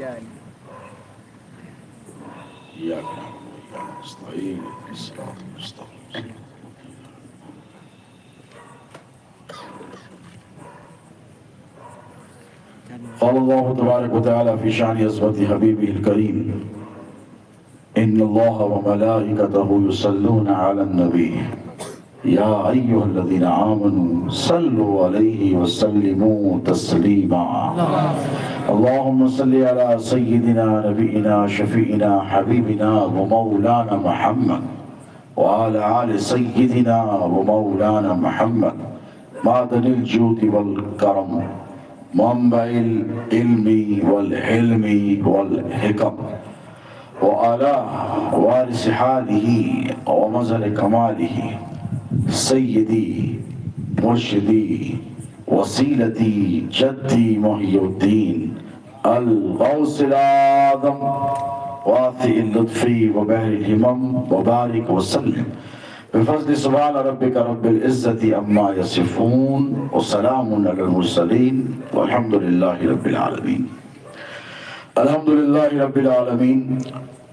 إياك نعبد وإياك نستعين اهدنا الصراط المستقيم قال الله تبارك وتعالى في شأن عظمة حبيبه الكريم إن الله وملائكته يصلون على النبي يا أيها الذين آمنوا صلوا عليه وسلموا تسليما اللهم صل على سيدنا نبينا شفيعنا حبيبنا ومولانا محمد وعلى آل سيدنا ومولانا محمد معدن الجود والكرم منبع العلم والحلم والحكم وعلى وارث حاله ومظهر كماله سيدي مرشدي وسيلتي جدي محي الدين الغوث الأعظم واسع اللطف وبحر الهمم وبارك وسلم بفضل سبحان ربك رب العزة عما يصفون وسلام على المرسلين والحمد لله رب العالمين. الحمد لله رب العالمين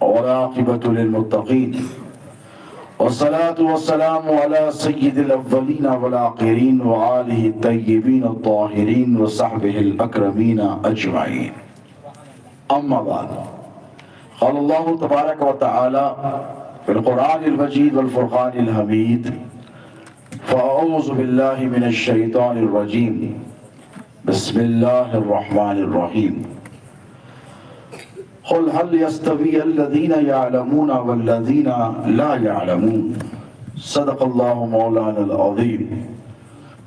والعاقبة للمتقين والصلاة والسلام على سيد الأولين والآخرين وآله الطيبين الطاهرين وصحبه الأكرمين أجمعين. أما بعد قال الله تبارك وتعالى في القرآن المجيد والفرقان الحميد فأعوذ بالله من الشيطان الرجيم بسم الله الرحمن الرحيم قل هل يستوي الذين يعلمون والذين لا يعلمون صدق الله مولانا العظيم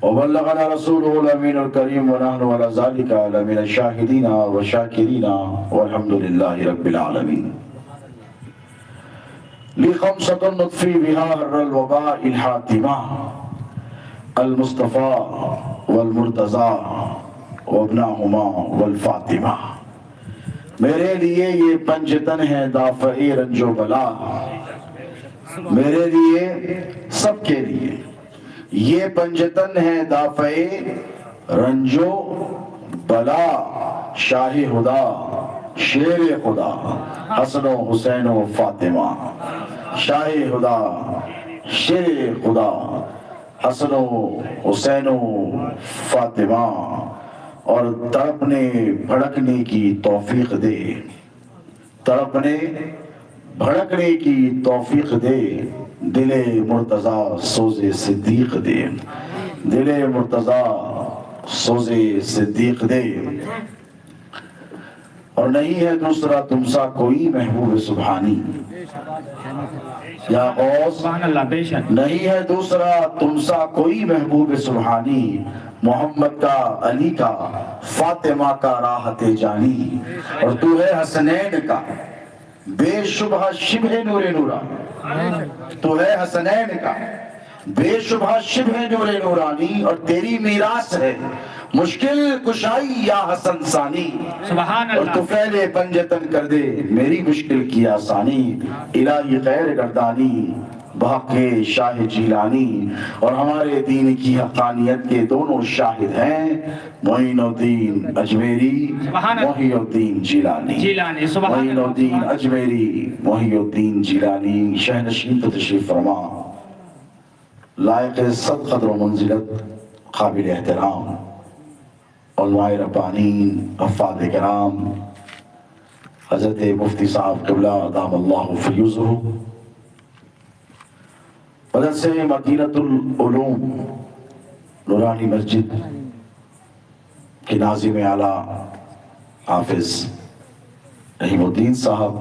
وبلغنا رسوله الأمين الكريم ونحن على ذلك لمن الشاهدين والشاكرين والحمد لله رب العالمين. لخمسة نطفي بها هر الوباء الحاتمة المصطفى والمرتضى وابناهما والفاطمہ. میرے لیے یہ پنجتن ہے دافع رنج و بلا، میرے لیے سب کے لیے یہ پنجتن ہے دافع رنج و بلا. شاہ خدا شیر خدا حسن و حسین و فاطمہ، شاہ خدا شیر خدا حسن و حسین و فاطمہ. اور تڑپنے بھڑکنے کی توفیق دے، تڑپنے بھڑکنے کی توفیق دے، دل مرتضیٰ سوز صدیق دے، دل مرتضیٰ سوز صدیق دے. اور نہیں ہے دوسرا تم سا کوئی محبوب سبحانی یا غوث، نہیں ہے دوسرا تم سا کوئی محبوب سبحانی. محمد کا، علی کا، فاطمہ کا راحت جانی، اور تو ہے حسنین کا بے شبہ شبہ نور نورا. تو ہے حسنین کا بے شبہ شبہ نور نورانی، اور تیری میراث ہے مشکل کشائی یا حسن ثانی. اور تو پہلے پنجتن کر دے میری مشکل کی آسانی. الہی خیر گردانی بحق شاہ جیلانی. اور ہمارے دین کی حقانیت کے دونوں شاہد ہیں معین الدین اجمیری، محی الدین جیلانی. معین الدین اجمیری، محی الدین جیلانی. شہنشین تشریف فرما، لائق صد قدر و منزلت، قابل احترام علماء ربانین، افاضل کرام، حضرت مفتی صاحب قبلہ دام اللہ فیوزہ، مدرسہ مدینۃ العلوم نورانی مسجد کے ناظم اعلیٰ حافظ رحیم الدین صاحب،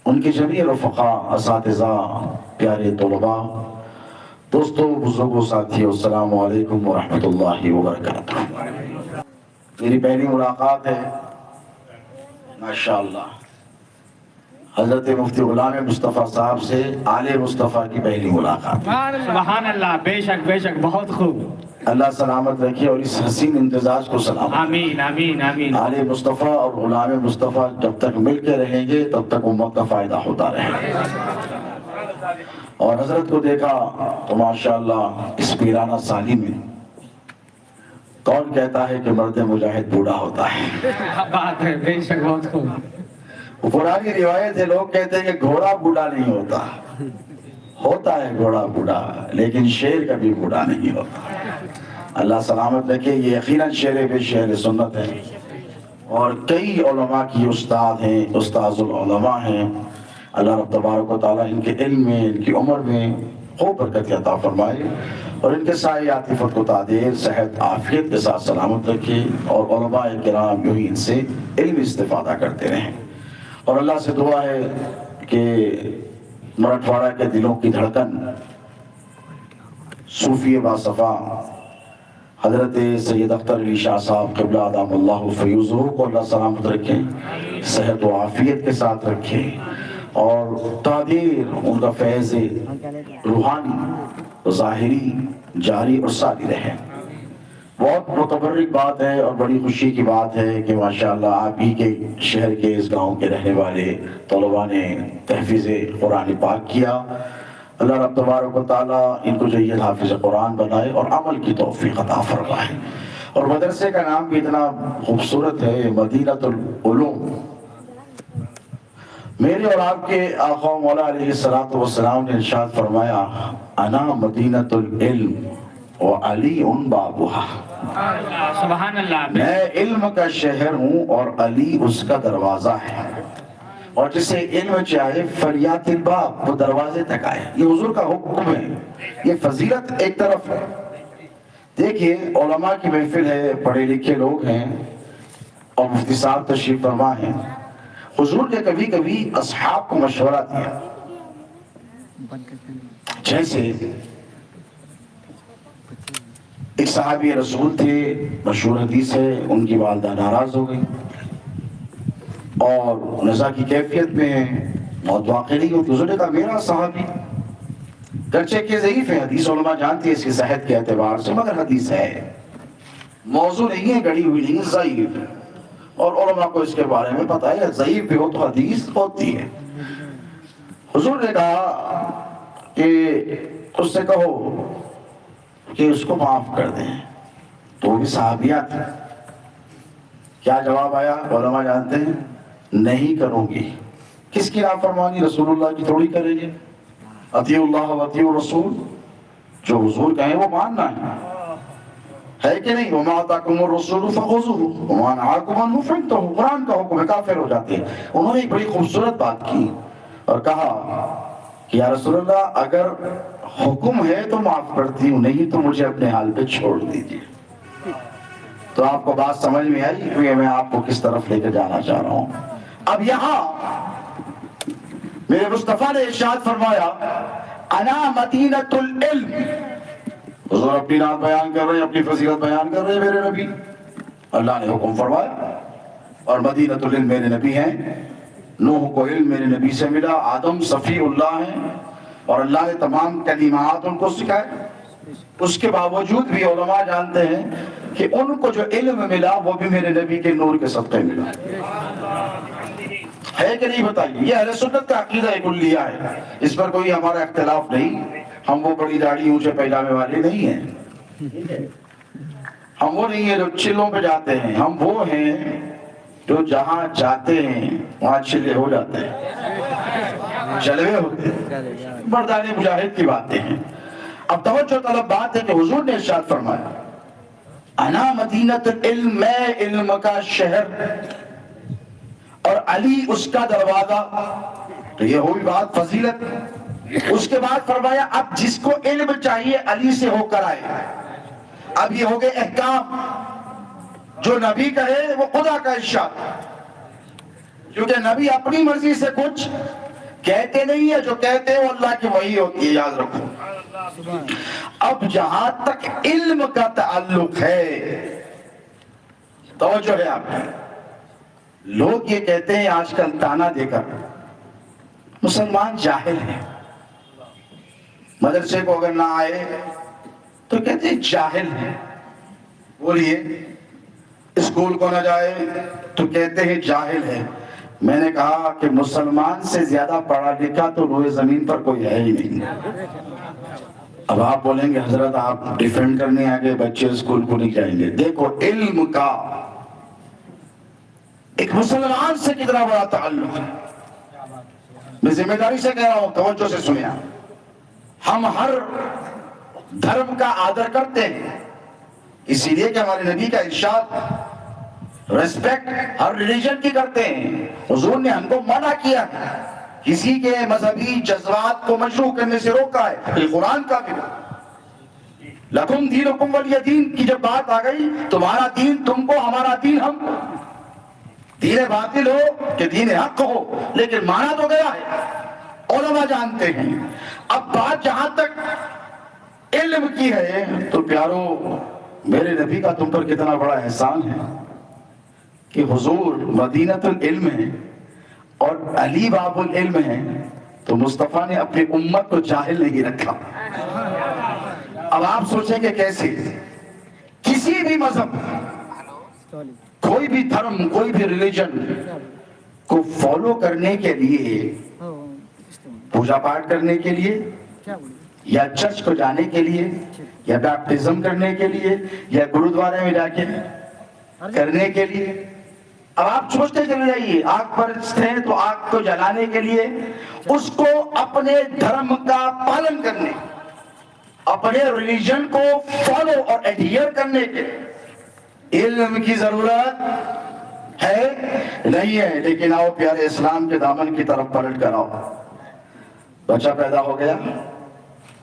ان کے جمیع رفقاء، اساتذہ، پیارے طلباء، دوستوں، بزرگوں، ساتھیوں، السلام علیکم ورحمۃ اللہ وبرکاتہ. میری پہلی ملاقات ہے ماشاءاللہ حضرت مفتی غلام مصطفیٰ صاحب سے، آل مصطفیٰ کی پہلی ملاقات. سبحان اللہ، بے شک بے شک، بہت خوب. اللہ سلامت رکھے اور اس حسین امتزاج کو سلامت. آمین آمین آمین. آل مصطفیٰ اور غلام مصطفیٰ جب تک مل کے رہیں گے تب تک امت کا فائدہ ہوتا رہے گا. اور حضرت کو دیکھا تو ماشاءاللہ اس پیرانہ سالی میں کون کہتا ہے کہ مرد مجاہد بوڑھا ہوتا ہے؟ کیا بات ہے، بے شک بہت خوب. وہ پرانی روایت ہے، لوگ کہتے ہیں کہ گھوڑا بوڑھا نہیں ہوتا. ہوتا ہے گھوڑا بوڑھا، لیکن شیر کبھی بوڑھا نہیں ہوتا. اللہ سلامت رکھے. یہ یقیناً شیر بے شہر سنت ہے، اور کئی علماء کی استاد ہیں، استاذ العلماء ہیں. اللہ رب تبارک و تعالیٰ ان کے علم میں، ان کی عمر میں خوب برکت عطا فرمائے، اور ان کے سائے عاطفت کو تعدیر صحت عافیت کے ساتھ سلامت رکھے، اور علماء کرام یوں ہی ان سے علم استفادہ کرتے رہیں. اور اللہ سے دعا ہے کہ مراٹھواڑہ کے دلوں کی دھڑکن صوفی باصفا حضرت سید اختر علی شاہ صاحب قبلہ ادام اللہ فیوزہ کو اللہ سلامت رکھے، صحت و عافیت کے ساتھ رکھے، اور تعدیر ان کا فیض روحانی ظاہری جاری اور ساری رہے. بہت متبرک بات ہے اور بڑی خوشی کی بات ہے کہ ماشاءاللہ آپ ہی کے شہر کے اس گاؤں کے رہنے والے طلباء نے تحفیظ قرآن پاک کیا. اللہ رب تبارک و تعالیٰ ان کو جید حافظ قرآن بنائے اور عمل کی توفیق عطا فرمائے. اور مدرسے کا نام بھی اتنا خوبصورت ہے، مدینۃ العلوم. میرے اور آپ کے آقا مولا علیہ السلام نے ارشاد فرمایا، انا مدینۃ العلم وعلی بابھا. سبحان اللہ. میں علم کا شہر ہوں اور علی اس کا دروازہ ہے، اور جسے علم چاہے فلیات الباب، وہ دروازے تک آئے. یہ حضور کا حکم ہے، یہ فضیلت ایک طرف ہے. دیکھیے علماء کی محفل ہے، پڑھے لکھے لوگ ہیں، اور مفتی صاحب تشریف فرما ہیں. حضور نے کبھی کبھی اصحاب کو مشورہ دیا، جیسے ایک صحابی رسول تھے، مشہور حدیث ہے، ان کی والدہ ناراض ہو گئی اور نزا کی کیفیت میں موت واقع نہیں ہوتی. حضور نے کہا میرا صحابی گرچہ کہ ضعیف ہے، حدیث علماء جانتی ہے اس کی صحت کے اعتبار سے، مگر حدیث ہے، موضوع نہیں ہے، گڑی ہوئی نہیں ہے، ضعیف ہے، اور علماء کو اس کے بارے میں پتہ ہے ضعیف بھی ہو تو حدیث ہوتی ہے. حضور نے کہا کہ اس سے کہو کہ اس کو معاف کر دیں. تو وہ بھی صحابیہ تھی. کیا جواب آیا علماء جانتے ہیں؟ نہیں کروں گی. کس کی نافرمانی؟ رسول اللہ کی تھوڑی کریں گے. اطیعوا اللہ و اطیعوا الرسول، جو حضور کہیں وہ ماننا ہے کہ نہیں؟ وما آتاکم الرسول فخذوہ وما نہاکم عنہ فانتہوا. قرآن کا حکم ہے، کافر ہو جاتے ہیں. انہوں نے ایک بڑی خوبصورت بات کی اور کہا کہ یا رسول اللہ اگر حکم ہے تو معاف کرتی ہوں، نہیں تو مجھے اپنے حال پہ چھوڑ دیجیے. تو آپ کو بات سمجھ میں آئی کہ میں آپ کو کس طرف لے کے جانا چاہ رہا ہوں. اب یہاں میرے مصطفیٰ نے ارشاد فرمایا انا مدینۃ العلم. حضور اپنی نام بیان کر رہے ہیں، اپنی فضیلت بیان کر رہے ہیں میرے نبی. اللہ نے حکم فرمایا، اور مدینۃ العلم میرے نبی ہیں. نوح کو علم میرے نبی سے ملا، آدم صفی اللہ ہیں، اور اللہ نے تمام کلمات ان کو سکھائے. اس کے باوجود بھی علماء جانتے ہیں کہ ان کو جو علم ملا وہ بھی میرے نبی کے نور کے صدقے ملا. ہے کہ نہیں بتائیے؟ یہ اہل سنت کا عقیدہ کلیہ ہے، اس پر کوئی ہمارا اختلاف نہیں. ہم وہ بڑی داڑھی اونچے پہلاوے والے نہیں ہیں، ہم وہ نہیں ہیں جو چلوں پہ جاتے ہیں. ہم وہ ہیں جو جہاں جاتے ہیں وہاں چلے ہو جاتے ہیں، جلوے ہوتے ہیں. مردان مجاہد کی باتیں ہیں. اب توجہ طلب بات ہے کہ حضور نے ارشاد فرمایا انا مدینۃ العلم، میں علم کا شہر اور علی اس کا دروازہ. تو یہ ہوئی بات فضیلت. اس کے بعد فرمایا اب جس کو علم چاہیے علی سے ہو کر آئے. اب یہ ہو گئے احکام، جو نبی کہے وہ خدا کا ارشاد، کیونکہ نبی اپنی مرضی سے کچھ کہتے نہیں ہے، جو کہتے ہیں وہ اللہ کی وحی ہوتی ہے، یاد رکھو. اب جہاں تک علم کا تعلق ہے، توجہ ہے آپ، لوگ یہ کہتے ہیں آج کل تانا دے کر مسلمان جاہل ہے. مدرسے کو اگر نہ آئے تو کہتے ہیں جاہل ہے. بولیے اسکول کو نہ جائے تو کہتے ہیں جاہل ہے. میں نے کہا کہ مسلمان سے زیادہ پڑھا لکھا تو روئے زمین پر کوئی ہے ہی نہیں. اب آپ بولیں گے حضرت آپ ڈیفینڈ کرنے آگے بچے اسکول کو نہیں جائیں گے. دیکھو علم کا ایک مسلمان سے کتنا بڑا تعلق ہے. میں ذمہ داری سے کہہ رہا ہوں, توجہ سے سنیں. ہم ہر دھرم کا آدر کرتے ہیں اسی لیے کہ ہمارے نبی کا ارشاد ریسپیکٹ ہر ریلیجن کی کرتے ہیں. حضور نے ہم کو منع کیا ہے, کسی کے مذہبی جذبات کو مشروع کرنے سے روکا ہے. یہ قرآن کا بھی لکم دینکم ولی دین کی جب بات آ گئی, تمہارا دین تم کو, ہمارا دین ہم کو. دین باطل ہو کہ دین حق ہو, لیکن مانا تو گیا ہے, علماء جانتے ہیں. اب بات جہاں تک علم کی ہے تو پیارو میرے نبی کا تم پر کتنا بڑا احسان ہے کہ حضور مدینۃ العلم ہے اور علی باب العلم ہے, تو مصطفیٰ نے اپنی امت کو جاہل نہیں رکھا. اب آپ سوچیں کہ کیسے کسی بھی مذہب, کوئی بھی دھرم, کوئی بھی ریلیجن کو فالو کرنے کے لیے, پوجا پاٹ کرنے کے لیے, یا چرچ کو جانے کے لیے, یا بیپٹزم کرنے کے لیے, یا گرودوارے میں جا کے کرنے کے لیے. اب آپ سوچتے چلے جائیے, آگ پرست ہیں تو آگ کو جلانے کے لیے, اس کو اپنے دھرم کا پالن کرنے, اپنے ریلیجن کو فالو اور ایڈہیر کرنے کے علم کی ضرورت ہے نہیں ہے. لیکن آؤ پیارے اسلام کے دامن کی طرف پلٹ کر آؤ. بچہ پیدا ہو گیا,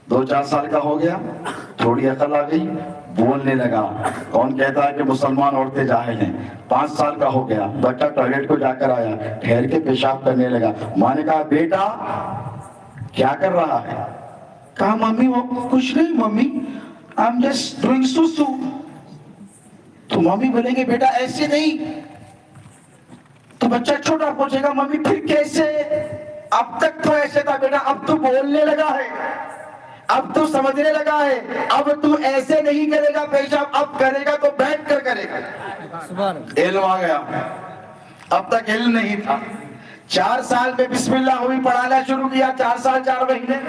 2-4 سال کا ہو گیا, تھوڑی عقل آ گئی, بولنے لگا. کون کہتا ہے کہ مسلمان عورتیں جاہل ہیں؟ 5 سال کا ہو گیا, بچہ ٹوائلٹ کو جا کر آیا, ٹھہر کے پیشاب کرنے لگا. ماں نے کہا بیٹا کیا کر رہا ہے؟ کہا ممی وہ کچھ نہیں ممی, I'm just doing سوسو. تو ممی بولیں گے بیٹا ایسے نہیں. تو بچہ چھوٹا پوچھے گا ممی پھر کیسے؟ اب تک تو ایسے تھا بیٹا, اب تو بولنے لگا ہے, اب تو سمجھنے لگا ہے, اب تو ایسے نہیں کرے گا پیشاب, اب کرے گا تو بیٹھ کر کرے گا. علم آ گیا. اب تک علم نہیں تھا. 4 سال میں بسم اللہ ہوئی پڑھانا شروع کیا, 4 سال 4 مہینے.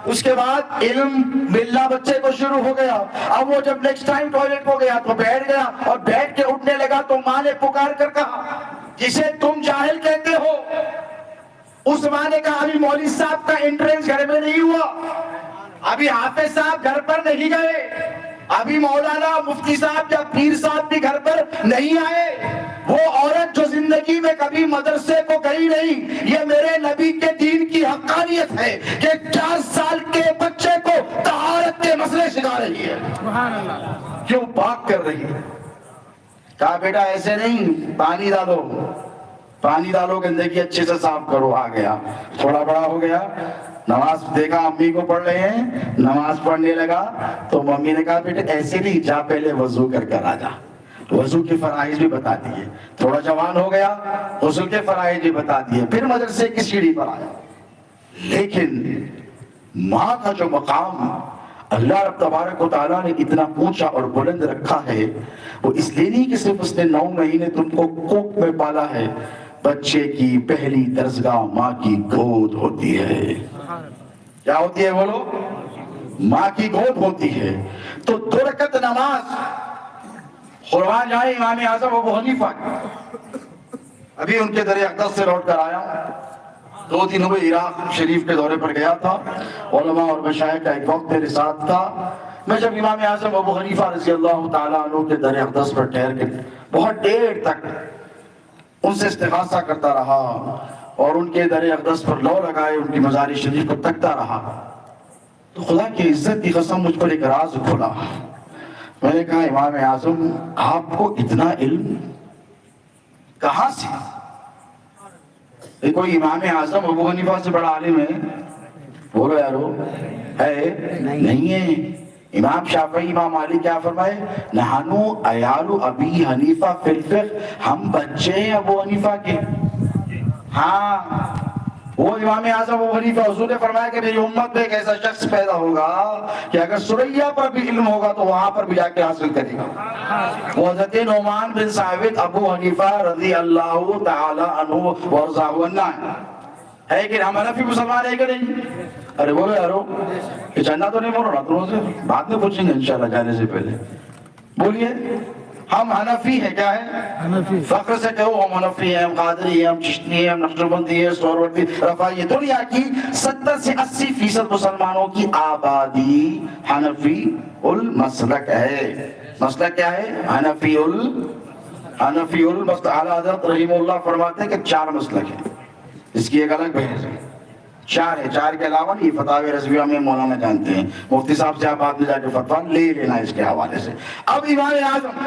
اس کے بعد علم ملنا بچے کو شروع ہو گیا. اب وہ جب نیکسٹ ٹائم ٹوائلٹ ہو گیا تو بیٹھ گیا, اور بیٹھ کے اٹھنے لگا تو ماں نے پکار کر کہا جسے تم جاہل کہتے ہو. اس ماں نے کہا ابھی مولوی صاحب کا انٹرنس گھر میں نہیں ہوا, ابھی حافظ صاحب گھر پر نہیں گئے, ابھی مولانا مفتی صاحب یا پیر صاحب بھی گھر پر نہیں آئے. وہ عورت جو زندگی میں کبھی مدرسے کو گئی نہیں, یہ میرے نبی کے دین کی حقانیت ہے کہ 4 سال کے بچے کو طہارت کے مسئلے سکھا رہی ہے. کیوں پاک کر رہی ہے. کہا بیٹا ایسے نہیں, پانی ڈالو, پانی ڈالو, گندگی اچھے سے صاف کرو. آ گیا, تھوڑا بڑا ہو گیا, نماز دیکھا امی کو پڑھ رہے ہیں, نماز پڑھنے لگا. تو ممی نے کہا بیٹے ایسے نہیں, جا پہلے وضو کر آ جا. وضو کے فرائض بھی بتا دیے. تھوڑا جوان ہو گیا, غسل کے فرائض بھی بتا دیے, پھر مدرسے کی سیڑھی پر آیا. لیکن ماں کا جو مقام اللہ رب تبارک و تعالیٰ نے اتنا اونچا اور بلند رکھا ہے, وہ اس لیے نہیں کہ صرف اس نے 9 مہینے تم کو کوکھ میں پالا ہے. بچے کی پہلی درسگاہ ماں کی گود ہوتی ہے. کیا ہوتی ہے بولو؟ ماں کی گود ہوتی ہے. تو 2 رکعت نماز قربان جائے امام اعظم ابو حنیفہ, ابھی ان کے در اقدس سے لوٹ کر آیا. 2 دن ہوئے عراق شریف کے دورے پر گیا تھا. علماء اور مشائخ کا ایک وقت میرے ساتھ تھا. میں جب امام اعظم ابو حنیفہ رضی اللہ تعالیٰ عنہ کے در اقدس پر ٹھہر کے بہت دیر تک ان سے استغاثہ کرتا رہا اور ان کے در اقدس پر لو لگائے ان کی مزار شریف کو تکتا رہا, تو خدا کی عزت کی قسم مجھ پر ایک راز کھلا. میں نے کہا امام اعظم آپ کو اتنا علم کہاں سے؟ کوئی امام اعظم ابو حنیفہ سے بڑا عالم ہے؟ بولو یارو, ہے نہیں ہے. امام شافعی امام مالک کیا فرمائے؟ نحنو عیال ابی حنیفہ فی الفقہ, ہم بچے ہیں ابو حنیفہ کے. ہاں وہ امام اعظم ابو حنیفہ, حضور نے فرمایا کہ میری امت میں ایک ایسا شخص پیدا ہوگا کہ اگر سریا پر بھی علم ہوگا تو وہاں پر بھی جا کے حاصل کرے گا. وہ حضرت نعمان بن ثابت ابو حنیفہ رضی اللہ تعالی عنہ ورضاہ عنہ, ہے کہ ہم حنفی مسلمان ہے کہ نہیں؟ ارے بولو یارو، یہ چندہ تو نہیں بولو نا تمہوں سے، بعد میں پوچھیں گے انشاءاللہ جانے سے پہلے. بولیے ہم حنفی ہیں، کیا ہے؟ فخر سے کہو ہم حنفی ہیں، ہم قادری ہیں، ہم چشتی ہیں، ہم نقشبندی ہیں، سہروردی، رفاعی. دنیا کی 70 سے 80% مسلمانوں کی آبادی حنفی المسلک ہے. مسلک کیا ہے؟ حنفی المسلک. اعلیٰ حضرت رحمہ اللہ فرماتے ہیں کہ 4 مسلک ہیں، اس کی ایک الگ بحث ہے. 4 ہے، 4 کے علاوہ نہیں. فتاوی رضویہ میں مولانا جانتے ہیں، مفتی صاحب سے آپ بعد میں جا کے فتویٰ لے لینا اس کے حوالے سے. اب امام اعظم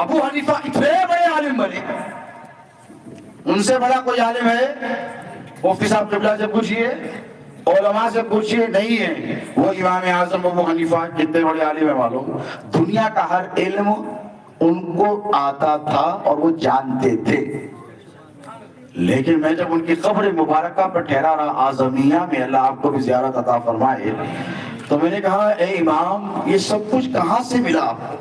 ابو حنیفہ اتنے بڑے عالم بنے، ان سے بڑا کوئی عالم ہے؟ مفتی صاحب قبلہ سے پوچھئے، علماء سے پوچھئے، نہیں ہے. وہ امام اعظم ابو حنیفہ کتنے بڑے عالم ہیں معلوم؟ دنیا کا ہر علم ان کو آتا تھا اور وہ جانتے تھے. لیکن میں جب ان کی قبر مبارکہ پر ٹھہرا رہا اعظمیہ میں، اللہ آپ کو بھی زیارت عطا فرمائے، تو میں نے کہا اے امام یہ سب کچھ کہاں سے ملا آپ کو؟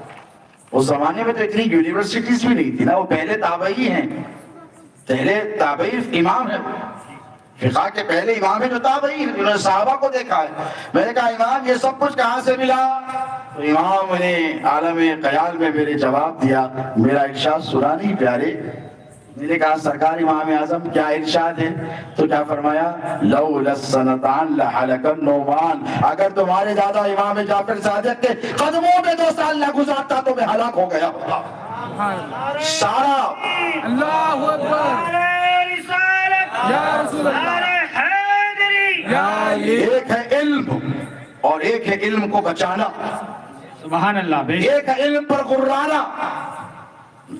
اس زمانے میں تو اتنی یونیورسٹیز بھی نہیں تھی نا، وہ پہلے تابعی ہیں، پہلے تابعی امام ہیں، فقہ کے پہلے امام ہیں جو تابعی ہیں، جنہوں نے صحابہ کو دیکھا ہے. میں نے کہا امام یہ سب کچھ کہاں سے ملا؟ تو امام نے عالم خیال میں میرے جواب دیا، میرا ارشاد سنا نہیں پیارے؟ میں نے کہا سرکار امام اعظم کیا ارشاد ہے؟ تو کیا فرمایا؟ لولا السنتان لحلق النعمان، اگر تمہارے دادا امام جعفر صادق کے قدموں میں 2 سال نہ گزارتا تو میں ہلاک ہو گیا ہوتا. سارا اللہ اکبر یا رسول اللہ، ایک ہے علم اور ایک ہے علم کو بچانا، سبحان اللہ. بے شک ایک ہے علم پر غرانا،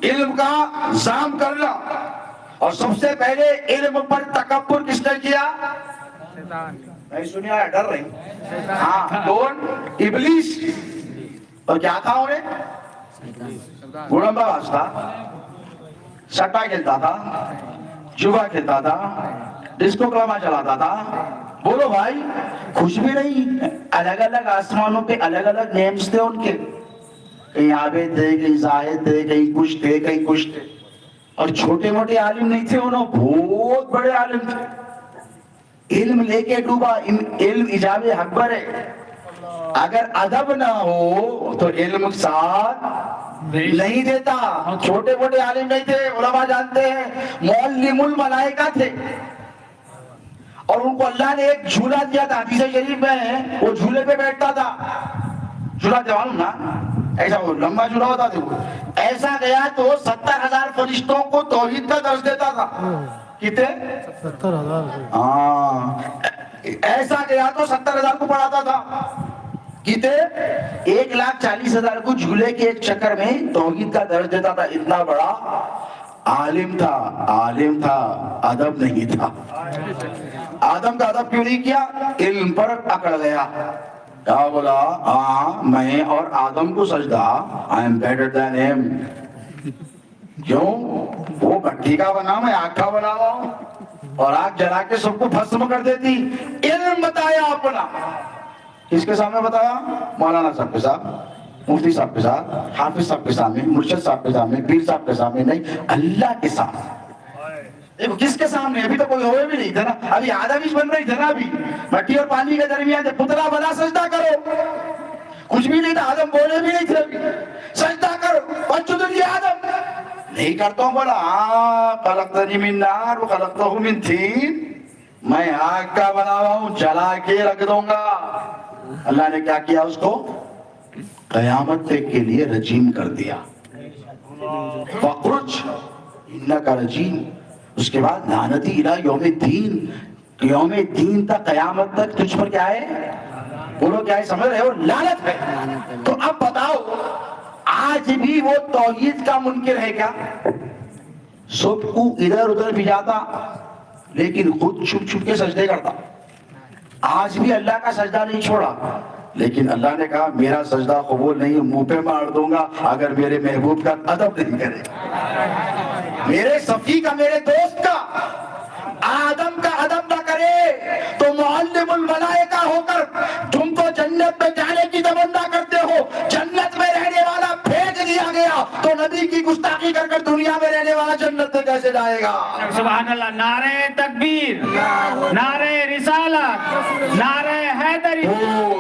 علم کا زام کرنا. اور سب سے پہلے علم پر تکبر کس نے کیا؟ نہیں سنیا، ڈر رہی. ہاں، کون؟ ابلیس. اور کیا تھا انہیں؟ گڑمبا باز تھا، سٹا کھیلتا تھا، جوا کھیلتا تھا، ڈسکو کلما چلاتا تھا. بولو بھائی، خوش بھی نہیں. الگ الگ آسمانوں پہ الگ الگ نیمز تھے ان کے، کہیں عابد تھے، کہیں زاہد تھے، کہیں کچھ تھے، کہیں کچھ تھے. اور چھوٹے موٹے عالم نہیں تھے انہوں، بہت بڑے عالم تھے. علم لے کے ڈوبا. علم ایجاب اکبر ہے. اگر ادب نہ ہو تو علم ساتھ نہیں دیتا. چھوٹے موٹے عالم نہیں تھے، علماء جانتے ہیں معلم الملائکہ تھے. اور ان کو اللہ نے ایک جھولا دیا تھا، حدیث شریف میں ہے، وہ جھولے پہ بیٹھتا تھا. جھولا دے معلوم نا، ایسا وہ لمبا جھولا ہوتا تھا. ایسا گیا تو 70,000 فرشتوں کو توحید کا درس دیتا تھا. کتنے؟ 70,000. ہاں، ایسا گیا تو 70,000 کو پڑھاتا تھا. کتنے؟ 1,40,000 کو جھولے کے ایک چکر میں توحید کا درس دیتا تھا. اتنا بڑا عالم تھا. عالم تھا، ادب نہیں تھا. آدم کا ادب کیوں نہیں کیا؟ علم پر اکڑ گیا. کیا بولا؟ ہاں میں اور آدم کو سجدہ، I am better than him. کیوں؟ وہ مٹی کا بنا، میں آگ کا بنا ہوا ہوں، اور آگ جلا کے سب کو بھسم کر دیتی. علم بتایا اپنا. کس کے سامنے بتایا؟ مولانا صاحب کے ساتھ، مفتی صاحب کے ساتھ، حافظ صاحب کے سامنے، مرشد صاحب کے سامنے، پیر صاحب کے سامنے نہیں، اللہ کے سامنے. دیکھو کس کے سامنے؟ ابھی تو کوئی ہوئے بھی نہیں تھا نا، ابھی آدم ہی بن رہی تھا نا. ابھی مٹی اور پانی کے درمیان سے پتلا بنا، سجدہ کرو. کچھ بھی نہیں تھا، آدم بولے بھی نہیں تھے. ابھی سجدہ کرو، واسجد لآدم. نہیں کرتا ہوں. بولا ہاں، خلقتنی من نار وخلقتہ من طین، میں آگ کا بنا ہوا ہوں، جلا کے رکھ دوں گا. اللہ نے کیا کیا؟ اس کو قیامت تک کے لیے رجیم کر دیا. فَخْرُجْ إِنَّكَ رَجِيمٌ. اس کے بعد لعنتی الی یوم الدین، یوم الدین تک، قیامت تک تجھ پر کیا ہے؟ بولو کیا ہے؟ سمجھ رہے ہو؟ لعنت ہے. تو اب بتاؤ، آج بھی وہ توحید کا منکر ہے کیا؟ سب کو ادھر ادھر بھی جاتا لیکن خود چھپ چھپ کے سجدے کرتا. آج بھی اللہ کا سجدہ نہیں چھوڑا، لیکن اللہ نے کہا میرا سجدہ قبول نہیں، منہ پہ مار دوں گا اگر میرے محبوب کا ادب نہیں کرے. میرے صفی کا، میرے دوست کا آدم کا ادب نہ کرے تو معلم الملائکہ ہو کر تم کو جنت میں جانے کی تمنا کرتے ہو. جنت میں رہنے والا پھینک دیا گیا تو نبی کی گستاخی کر کر دنیا میں رہنے والا جنت میں کیسے جائے گا؟ سبحان اللہ. نعرہ تکبیر, نعرہ رسالت, نعرہ حیدری,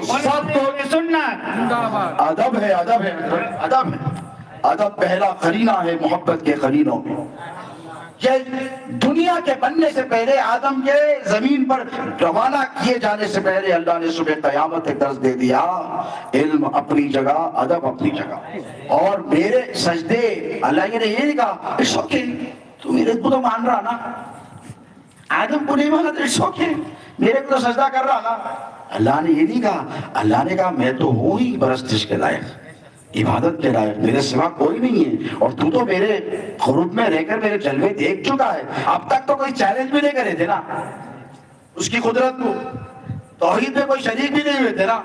سب کو سنت. زندہ باد. ادب ہے, ادب ہے, ادب ہے. ادب پہلا قرینہ ہے محبت کے قرینوں میں. یہ دنیا کے بننے سے پہلے, آدم کے زمین پر روانہ کیے جانے سے پہلے اللہ نے صبح قیامت ایک درس دے دیا, علم اپنی جگہ, ادب اپنی جگہ. اور میرے سجدے, اللہ نے یہ نہیں کہا اٹس اوکے تو میرے کو تو مان رہا نا, آدم کو نہیں مانا, اٹس اوکے میرے کو تو سجدہ کر رہا نا. اللہ نے یہ نہیں کہا, اللہ نے کہا میں تو ہوں ہی پرستش کے لائق, عبادت کے لائق, میرے سوا کوئی نہیں ہے, اور تو میرے خروج میں رہ کر میرے جلوے دیکھ چکا ہے. اب تک تو کوئی چیلنج بھی نہیں کرے تھے نا اس کی قدرت کو, توحید میں کوئی شریک بھی نہیں ہوئے تھے نا.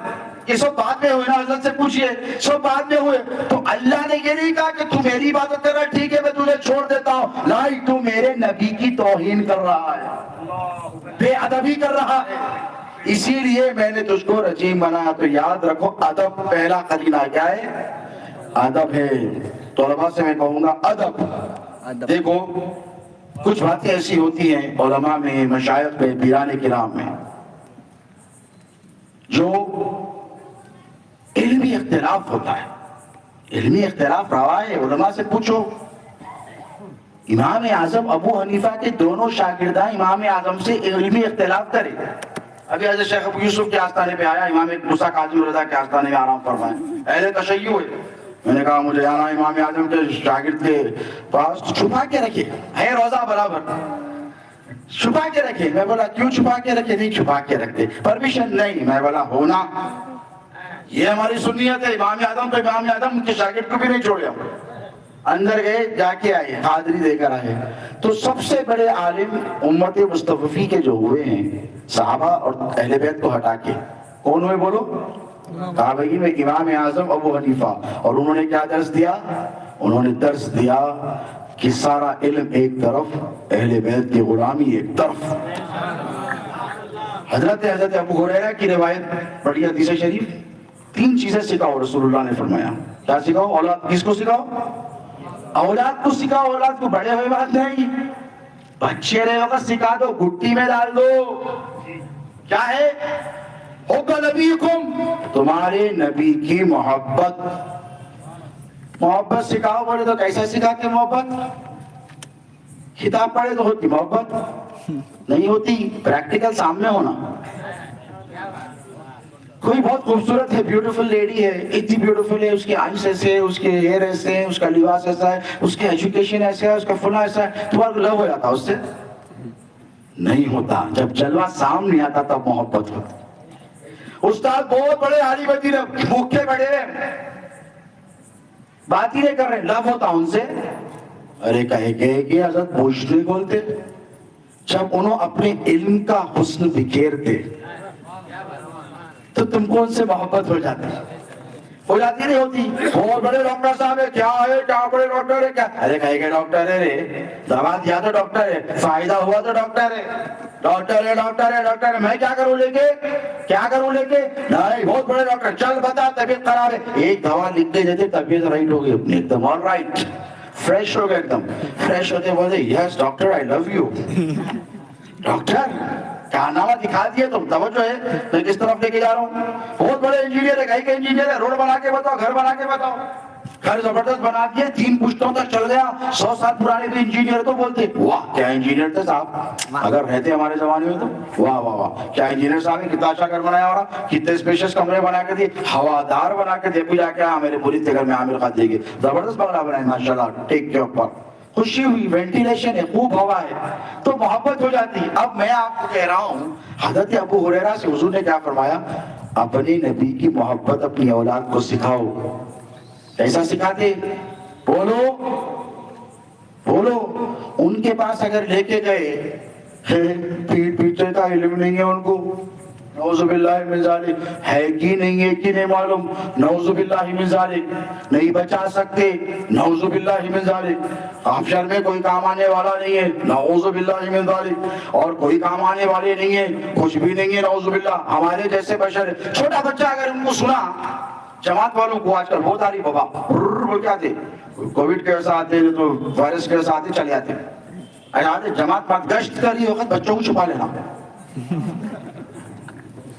یہ سب بعد میں ہوئے نا, حضرت سے پوچھئے, سب بعد میں ہوئے. تو اللہ نے یہ نہیں کہا کہ تو میری عبادت کر رہا ہے, ٹھیک ہے میں تجھے چھوڑ دیتا ہوں. نہیں, تو میرے نبی کی توہین کر رہا ہے, بے ادبی کر رہا ہے, اسی لیے میں نے تجھ کو رجیم بنایا. تو یاد رکھو ادب پہلا قرینہ کیا ہے؟ ادب ہے. طلباء سے میں کہوں گا ادب. دیکھو کچھ باتیں ایسی ہوتی ہیں علماء میں, مشائخ میں, پیران کرام میں, جو علمی اختلاف ہوتا ہے. علمی اختلاف روا ہے, علماء سے پوچھو. امام اعظم ابو حنیفہ کے دونوں شاگردان امام اعظم سے علمی اختلاف کرے. ابھی حضرت شیخ ابو یوسف کے آستانے پہ آیا, امام موسیٰ کاظم رضا کے آستانے میں آرام فرمائے, اہل تشیع ہے. میں نے کہا مجھے جانا امام اعظم کے شاگرد کے پاس, چھپا کے رکھے ہے روزہ برابر, چھپا کے رکھے. میں بولا کیوں چھپا کے رکھے؟ نہیں چھپا کے رکھتے, پرمیشن نہیں. میں بولا ہونا, یہ ہماری سنیت ہے. امام اعظم تو امام اعظم کے شاگرد کو بھی نہیں چھوڑے. ہم اندر گئے, جا کے آئے, حاضری دے کر آئے. تو سب سے بڑے عالم امت مصطفی کے جو ہوئے ہیں صحابہ اور اہل بیت کو ہٹا کے, کون ہوئے بولو؟ کہا بھائی میں امام اعظم ابو حنیفہ. اور انہوں نے کیا درس دیا؟ انہوں نے درس دیا کہ سارا علم ایک طرف, اہل بیت کی غلامی ایک طرف. حضرت ابو ہریرہ کی روایت پڑھی حدیث شریف, 3 چیزیں سکھاؤ رسول اللہ نے فرمایا. کیا سکھاؤ؟ اولاد کس کو سکھاؤ؟ اولاد کو سکھاؤ. اولاد کو بڑے ہوئے بات نہیں, بچے رہے ہوگا سکھا دو, گٹی میں ڈال دو. کیا ہے؟ حب نبیکم, تمہارے نبی کی محبت. محبت سکھاؤ. بولے تو کیسا سکھاتے محبت؟ کتاب پڑھے تو ہوتی محبت نہیں ہوتی, پریکٹیکل سامنے ہونا. کوئی بہت خوبصورت ہے, بیوٹیفل لیڈی ہے, اتنی بیوٹیفل ہے, اس کی آئیز ایسے ہے, اس کے ہیئر ایسے ہیں, اس کا لباس ایسا ہے, اس کی ایجوکیشن ایسا ہے, اس کا فلاں ایسا ہے, تمہارا لو ہو جاتا اس سے؟ نہیں ہوتا. جب جلوہ سامنے آتا تب محبت ہوتی. استاد بہت بڑے عالم مدینہ, بھوکے بڑے بات ہی نہیں کر رہے, لو ہوتا ان سے. ارے کہے کہ حضرت بوجھ نہیں بولتے. جب انہوں اپنے علم کا حسن بکھیرتے تو تم کو ان سے محبت ہو جاتی. ہو جاتی نہیں ہوتی؟ بہت بڑے ڈاکٹر صاحب ہے, کیا ہے, کیا بڑے ڈاکٹر ہے, کیا؟ ارے کہے کہ ڈاکٹر ہے رے, دوا دیا تو ڈاکٹر ہے, فائدہ ہوا تو ڈاکٹر ہے, ڈاکٹر ہے, ڈاکٹر ہے, ڈاکٹر ہے. میں کیا کروں لے کے, کیا کروں لے کے؟ نہیں, بہت بڑے ڈاکٹر, چل بتا طبیعت خراب ہے, ایک دوا لکھ کے دیتے, طبیعت رائٹ ہو گئی اپنی ایک دم, آل رائٹ, فریش ہو گئے ایک دم. فریش ہوتے بولتے yes doctor I love you. Doctor کارنامہ دکھا دیے تم, توجہ ہے میں کس طرف لے کے جا رہا ہوں. بہت بڑے انجینئر ہے, کہیں کے انجینئر ہے, روڈ بنا کے بتاؤ, گھر بنا کے بتاؤ. گھر زبردست بنا دیے, 3 پشتوں تک چل گیا, 100 سال پرانے بھی انجینئر تو بولتے واہ کیا انجینئر تھے صاحب, اگر رہتے ہمارے زمانے میں تو واہ واہ واہ کیا انجینئر صاحب نے, کتنا اچھا گھر بنایا ہو رہا, کتنے اسپیشیس کمرے بنا کے دیے, ہوادار بنا کے دیے. جا کے میرے پولیس کے گھر میں عامر خان دے گے, زبردست بنگلہ بنائے ماشاءاللہ, ٹیک کے اوپر خوشی ہوئی, وینٹیلیشن ہے, خوب ہوا ہے, تو محبت ہو جاتی. اب میں آپ کو کہہ رہا ہوں, حضرت ابو ہریرہ سے حضور نے کیا فرمایا؟ اپنے نبی کی محبت اپنی اولاد کو سکھاؤ. ایسا سکھاتے, بولو بولو. ان کے پاس اگر لے کے گئے, پیٹ پیچھے کا علم نہیں ہے ان کو, نعوذ باللہ من ذالک, ہے کہ نہیں ہے کہ نہیں معلوم, نعوذ باللہ من ذالک, نہیں بچا سکتے, نعوذ باللہ من ذالک, آفشر میں کوئی کام آنے والا نہیں ہے, نعوذ باللہ من ذالک, اور کوئی کام آنے والے نہیں ہے, کچھ بھی نہیں ہے, نعوذ باللہ. ہمارے جیسے بشر, چھوٹا بچہ اگر ان کو سنا, جماعت والوں کو آج کل بہت آ رہی بابا بول کیا تھے, کووڈ کے ویسا آتے ہیں تو وائرس کے ویسا آتے چلے جاتے ہیں. جماعت پاک گشت کا یہ وقت بچوں کو چھپا لینا.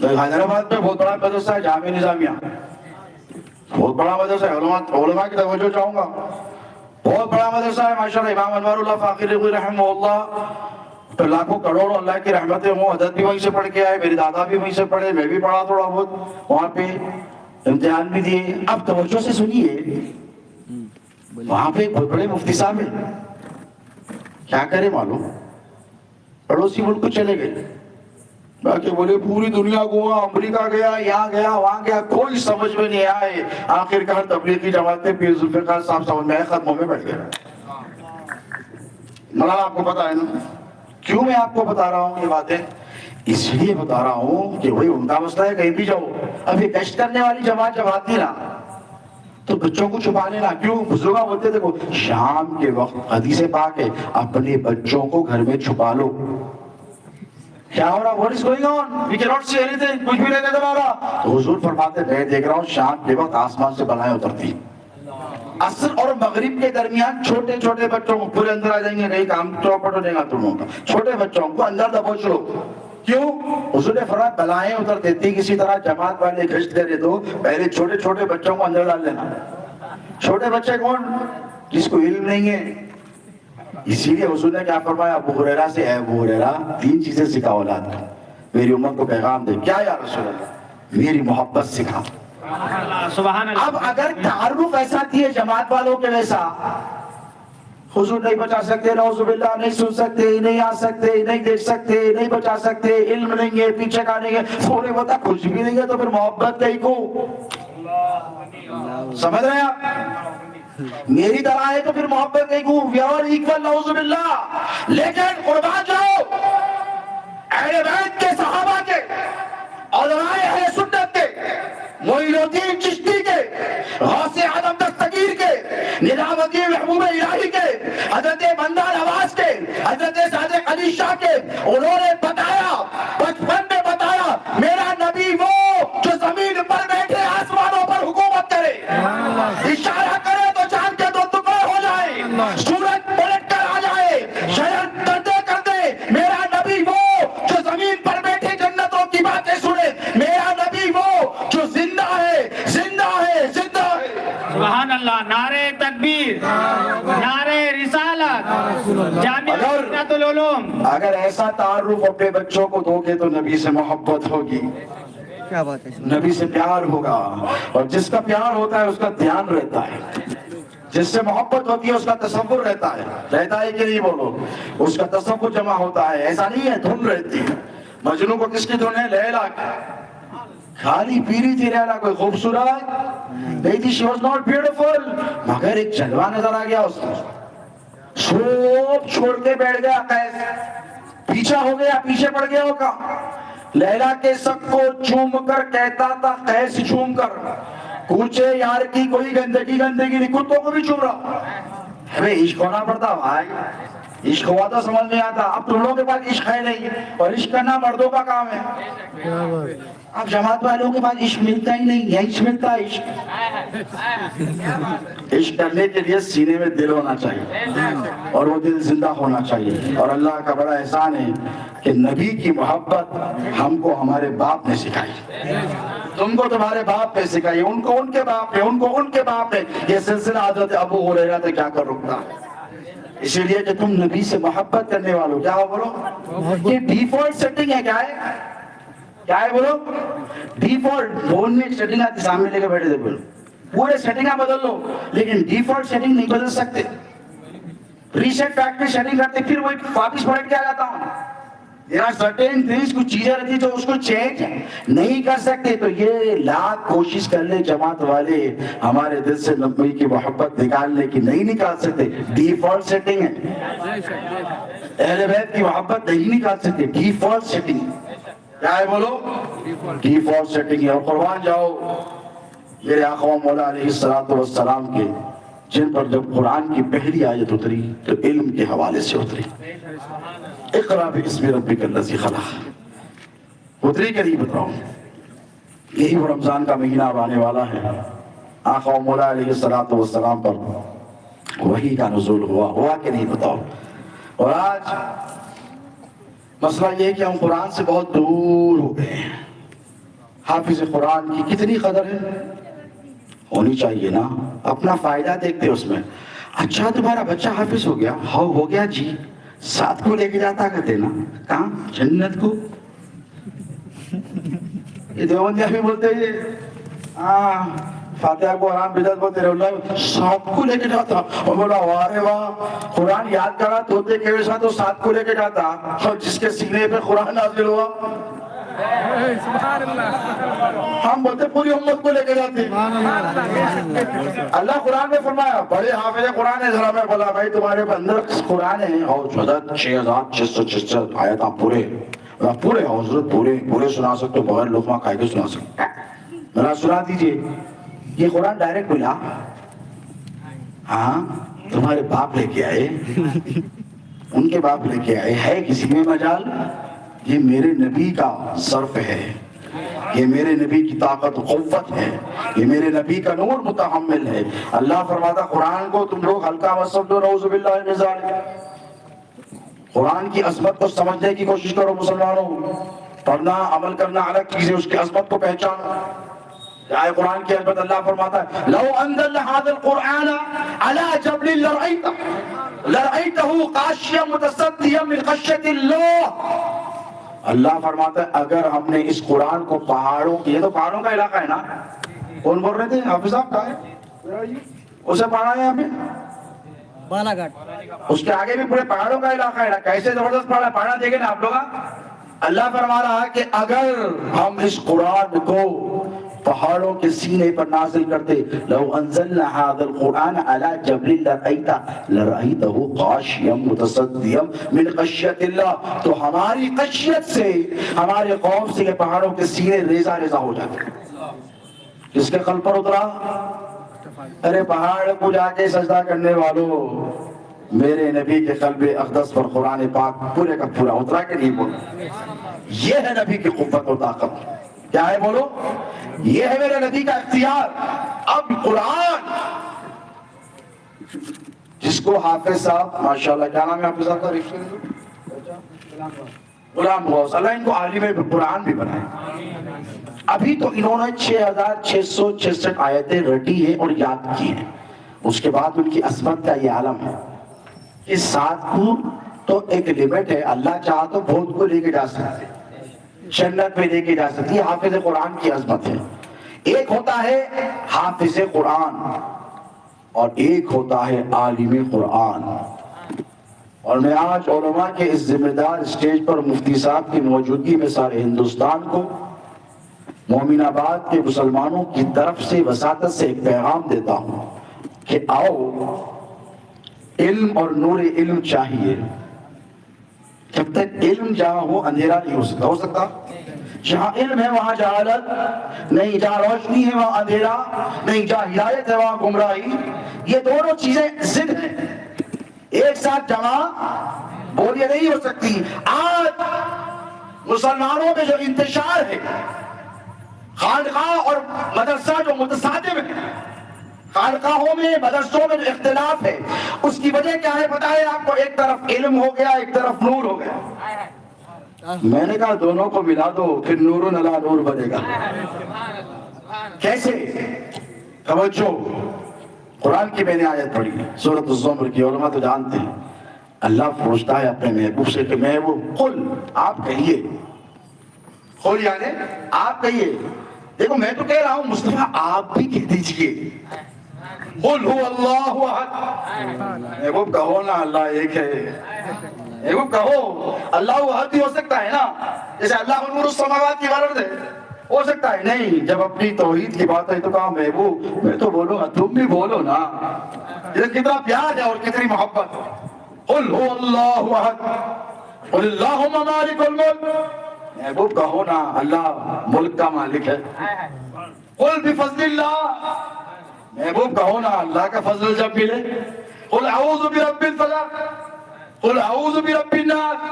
حیدرآباد میں بہت بڑا مدرسہ ہے جامعہ نظامیہ, بہت بڑا مدرسہ ہے. علماء کی توجہ چاہوں گا, بہت بڑا مدرسہ ہے ماشاءاللہ. امام انوار اللہ فاقری رحمہ اللہ, تو لاکھوں کروڑوں اللہ کی رحمتیں ہوں. حضرت بھی وہیں سے پڑھ کے آئے, میری دادا بھی وہیں سے پڑھے, میں بھی پڑھا تھوڑا بہت وہاں پہ, امتحان بھی دیے. اب توجہ سے سنیے, وہاں پہ بہت بڑے مفتی صاحب ہیں, کیا کرے معلوم, پڑوسی ملک کو چلے گئے. باقی بولے پوری دنیا کو, امریکہ گیا, یہاں گیا, وہاں گیا, کوئی سمجھ میں نہیں آئے. آخر کار تبلیغی جماعت میں پیر ذوالفقار صاحب سمجھ میں آئے, ختموں میں بیٹھ گئے. مطلب آپ کو پتا ہے نا کیوں میں آپ کو بتا رہا ہوں یہ باتیں؟ اس لیے بتا رہا ہوں کہ وہی ان کا مسئلہ ہے, کہیں بھی جاؤ. اب یہ گشت کرنے والی جماعت جب آتی نا تو بچوں کو چھپا لینا. کیوں؟ بزرگاں بولتے دیکھو شام کے وقت حدیث پاک ہے اپنے بچوں کو گھر میں چھپا لو. کیا ہو رہا, what is going on, we cannot see anything, کچھ بھی نہیں نظر آ رہا. تو حضور فرماتے میں دیکھ رہا ہوں شام کے وقت آسمان سے بلائیں اترتی. عصر اور مغرب کے درمیان چھوٹے چھوٹے بچوں کو, پورے اندر آ جائیں گے, کہیں کام چوپٹ ہو جائے گا تم لوگوں کا, چھوٹے بچوں کو اندر دبوچ لو. کیوں؟ حضور نے فرمایا بلائیں اتر دیتی. کسی طرح جماعت والے گشت کرے تو پہلے چھوٹے چھوٹے بچوں کو اندر ڈال لینا. چھوٹے بچے کون؟ جس کو علم نہیں ہے. اسی لیے حضور نے کیا فرمایا ابو ہریرہ سے, اے ابو ہریرہ 3 چیزیں سکھا اولاد کو, میری امت کو پیغام دے. کیا یا رسول اللہ؟ میری محبت سکھا. سبحان اللہ. اب اگر تعارف ایسا کیے جماعت والوں کے ویسا, حضور نہیں بچا سکتے, نعوذ باللہ, نہیں سن سکتے, نہیں آ سکتے, نہیں دیکھ سکتے, نہیں بچا سکتے, علم نہیں ہے, پیچھے کا نہیں ہے, تھوڑے بتا کچھ بھی نہیں ہے, تو پھر محبت کہیں کو. سمجھ رہے ہیں آپ؟ میری طرح ہے تو پھر محبت کہیں کو. وی آر ایکول, نعوذ باللہ. لیکن قربان جاؤ اہل بیت کے, صحابہ کے, علماء اہل سنت کے, معین الدین چشتی کے, غوث اعظم دستگیر کے, نظام الدین محبوب الہی کے, حضرت بندہ نواز کے, حضرت صادق علی شاہ کے, انہوں نے بتایا, بچپن میں بتایا میرا نبی وہ جو زمین پر بیٹھے آسمانوں پر حکومت کرے, اشارہ کرے تو چاند کے 2 ٹکڑے ہو جائے, سورج پلٹ کر آ جائے, شہر دردے کر دے. میرا نبی وہ جو زمین پر بیٹھے جنتوں کی باتیں سنے. میرا نبی وہ جو زندہ ہے, زندہ ہے, زندہ ہے. سبحان اللہ. نعرہ تکبیر, نعرہ رسالت, جامعہ مدینۃ العلوم. اگر ایسا تعارف اپنے بچوں کو دو گے تو نبی سے محبت ہوگی, کیا بات ہے, نبی سے پیار ہوگا. اور جس کا پیار ہوتا ہے اس کا دھیان رہتا ہے, جس سے محبت ہوتی ہے اس کا تصور رہتا ہے. رہتا ہے کہ نہیں بولو, اس کا تصور جمع ہوتا ہے. ایسا نہیں ہے دھن رہتی ہے. مجنوں کو کس کی دھن ہے؟ لیلا کی. خالی پیری تھی لیلا, کوئی خوبصورت نہیں تھی, she was not beautiful, مگر ایک جلوہ نظر آ گیا اس کو. سب چھوڑ کے بیٹھ گیا قیس, پیچھا ہو گیا, پیچھے پڑ گیا ہوگا. لیلا کے سب کو چوم کر کہتا تھا قیس چوم کر, کوچے یار کی کوئی گندگی نہیں, کتوں کو بھی چوم رہا. ہمیں عشق ہونا پڑتا بھائی, عشق ہوا تو سمجھ میں آتا. اب تم لوگوں کے پاس عشق ہے نہیں, اور عشق کرنا مردوں کا کام ہے. کیا بات, اب جماعت والوں کے پاس عشق ملتا ہی نہیں, یہی ملتا ہے عشق. عشق کرنے کے لیے سینے میں دل ہونا چاہیے, اور وہ دل زندہ ہونا چاہیے. اور اللہ کا بڑا احسان ہے کہ نبی کی محبت ہم کو ہمارے باپ نے سکھائی, تم کو تمہارے باپ نے سکھائی, ان کو ان کے باپ نے, ان کو ان کے باپ نے. یہ سلسلہ حضرت ابو ہریرہ سے کیا کر رکتا ہے؟ اسی لیے کہ تم نبی سے محبت کرنے والوں. کیا ہو بولو, یہ ڈیفالٹ سیٹنگ ہے. کیا ہے, کیا ہے بولو, ڈیفالٹ. فون میں ایک سیٹنگ آتی, سامنے لے کے بیٹھے تھے, بولو پورے سیٹنگاں بدل لو, لیکن ڈیفالٹ سیٹنگ نہیں بدل سکتے. ریسیٹ پیک پہ سیٹنگ کرتے پھر وہ واپس پلٹ کے آ جاتا ہوں. There are certain things, کچھ چیزیں رہتی جو اس کو چینج نہیں کر سکتے. تو یہ لاکھ کوشش کر لے جماعت والے ہمارے دل سے نبی کی محبت نکالنے کی, نہیں نکال سکتے. ڈیفالٹ سیٹنگ ہے, اہل بیت کی محبت نہیں نکال سکتے. ڈیفالٹ سیٹنگ کیا ہے بولو, ڈیفالٹ سیٹنگ ہے. اور قربان جاؤ میرے آقا مولا علیہ الصلوۃ والسلام کے, جن پر جب قرآن کی پہلی آیت اتری تو علم کے حوالے سے اتری. اقرأ باسم ربک الذی خلق, اتری کے لیے بتاؤں. یہی وہ رمضان کا مہینہ اب آنے والا ہے. آقا مولا علیہ الصلوۃ والسلام پر وحی کا نزول ہوا کہ نہیں بتاؤ؟ اور آج مسئلہ یہ ہے کہ ہم قرآن سے بہت دور ہو گئے ہیں. حافظ قرآن کی کتنی قدر ہے؟ ہونی چاہیے نا. اپنا فائدہ دیکھتے اس میں. اچھا تمہارا بچہ حافظ ہو گیا؟ ہاں ہو گیا جی. ساتھ کو لے کے جاتا کرتے نا کہاں؟ جنت کو. یہ دیوبندیاں بھی بولتے ہیں ہاں فاتحہ کو آرام بدعت بولتے رہے اللہ ساتھ کو لے کے جاتا. اور بولا وارے واہ قرآن یاد کرا توتے کے ساتھ تو ساتھ کو لے کے جاتا. اور جس کے سینے پہ قرآن نازل ہوا ہم بولتے پوری امت کو لے کے جاتے. اللہ قرآن میں فرمایا بڑے حافظ قرآن ہے. ذرا میں بولا بھائی تمہارے اندر قرآن ہے اور 6666 آیت آپ پورے حضرت پورے سنا سکتے ہو بغیر لقمہ کھائے کے سنا سکتے. میرا سنا دیجئے. یہ قرآن ڈائریکٹ بولا ہاں تمہارے باپ لے کے آئے ان کے باپ لے کے آئے ہے کسی میں مجال. یہ میرے نبی کا صرف ہے. یہ میرے نبی کی طاقت و قوت ہے. یہ میرے نبی کا نور متحمل ہے. اللہ فرماتا قرآن کو تم لوگ ہلکا مت سمجھو. نعوذ باللہ من ذالک. قرآن کی عظمت کو سمجھنے کی کوشش کرو مسلمانوں. پڑھنا عمل کرنا الگ چیز ہے. اس کی عظمت کو پہچانو. آئے قرآن کی عظمت اللہ فرماتا ہے لو انزلنا هذا القرآن على جبل لرأيته خاشعا متصدعا من خشية الله. اللہ فرماتا ہے اگر ہم نے اس قرآن کو پہاڑوں کی، یہ تو پہاڑوں کا علاقہ ہے نا. کون بول رہے تھے؟ حافظ صاحب کہاں ہے؟ اسے پڑھا ہے یہاں پہ بالا گھاٹ. اس کے آگے بھی پورے پہاڑوں کا علاقہ ہے نا. کیسے زبردست پڑھا ہے. پڑھنا دیکھیں نا آپ لوگ. اللہ فرما رہا ہے کہ اگر ہم اس قرآن کو پہاڑوں کے سینے پر نازل کرتے لو انزلنا هذا القرآن على جبل لرأيته خاشعا متصدعا من خشية الله. تو ہماری خشیت سے ہمارے قوم سے یہ پہاڑوں کے سینے ریزہ ریزہ ہو جاتے. کس کے قلب پر اترا؟ ارے پہاڑ کو جا کے سجدہ کرنے والوں میرے نبی کے قلب اقدس پر قرآن پاک پورے کا پورا اترا کے نہیں بولو. یہ ہے نبی کی قوت و طاقت. کیا ہے بولو؟ یہ ہے میرے نبی کا اختیار. اب قرآن جس کو حافظ صاحب ماشاءاللہ کیا نام ہے حافظ صاحب کا؟ غلام غوث. اللہ ان کو عالم قرآن بھی بنائے. ابھی تو انہوں نے 6666 آیتیں رٹی ہیں اور یاد کی ہیں. اس کے بعد ان کی عظمت کا یہ عالم ہے. اس ساتھ کو تو ایک لیمٹ ہے. اللہ چاہا تو بہت کو لے کے جا سکتے جنت میں لے کے جا سکتی ہے. حافظ قرآن کی عظمت ہے. ایک ہوتا ہے حافظ قرآن اور ایک ہوتا ہے عالم قرآن. اور میں آج علماء کے اس ذمہ دار اسٹیج پر مفتی صاحب کی موجودگی میں سارے ہندوستان کو مومن آباد کے مسلمانوں کی طرف سے وساطت سے ایک پیغام دیتا ہوں کہ آؤ علم اور نور علم چاہیے. جب تک علم جہاں ہو اندھیرا نہیں ہو سکتا. جہاں علم ہے وہاں جہالت نہیں. جہاں روشنی ہے وہاں اندھیرا نہیں. جہاں ہدایت ہے وہاں گمراہی. یہ دونوں چیزیں ضد ہیں. ایک ساتھ جمع بولیے نہیں ہو سکتی. آج مسلمانوں میں جو انتشار ہے خانقاہ اور مدرسہ جو متصادم ہے, خانقاہوں میں مدرسوں میں جو اختلاف ہے اس کی وجہ کیا ہے پتہ ہے آپ کو؟ ایک طرف علم ہو گیا ایک طرف نور ہو گیا. میں نے کہا دونوں کو ملا دو پھر نور علی نور بنے گا. کیسے؟ توجہ, قرآن کی میں نے آیت پڑھی سورۃ الزمر کی. علماء تو جانتے ہیں اللہ پوچھتا ہے اپنے محبوب سے کہ محبوب قل, آپ کہیے. قل یعنی آپ کہیے. دیکھو میں تو کہہ رہا ہوں مصطفیٰ آپ بھی کہہ دیجئے قل هو اللہ احد. محبوب کہو نا اللہ ایک ہے. محبوب کہو اللہ احد بھی ہو سکتا ہے نا, جیسے اللہ نور السماوات کی والارض ہے, ہو سکتا ہے. نہیں, جب اپنی توحید کی بات ہے تو کہا محبوب میں تو بولوں گا تم بھی بولو نا. کتنا پیار ہے اور کتنی محبت. قل هو اللہ احد قل اللہم مالک الملک. محبوب کہو نا اللہ ملک کا مالک ہے. قل بفضل اللہ. محبوب کہو نا اللہ کا فضل جب ملے. قل اعوذ برب الفلق قل اعوذ برب الناس.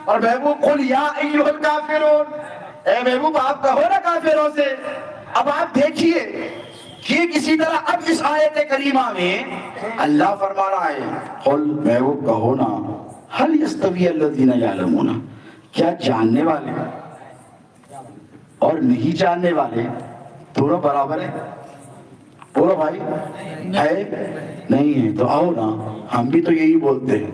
اور محبوب قل یا ایھا الکافرون. اے محبوب آپ کہو نا کافروں سے. اب آپ دیکھیے کہ کسی طرح اب اس آیت کریمہ میں اللہ فرما رہا ہے قل میں وہ کہو نا هل يستوي الذين يعلمون کیا جاننے والے اور نہیں جاننے والے دونوں برابر ہیں؟ بولو بھائی ہے نہیں ہے؟ تو آؤ نا ہم بھی تو یہی بولتے ہیں،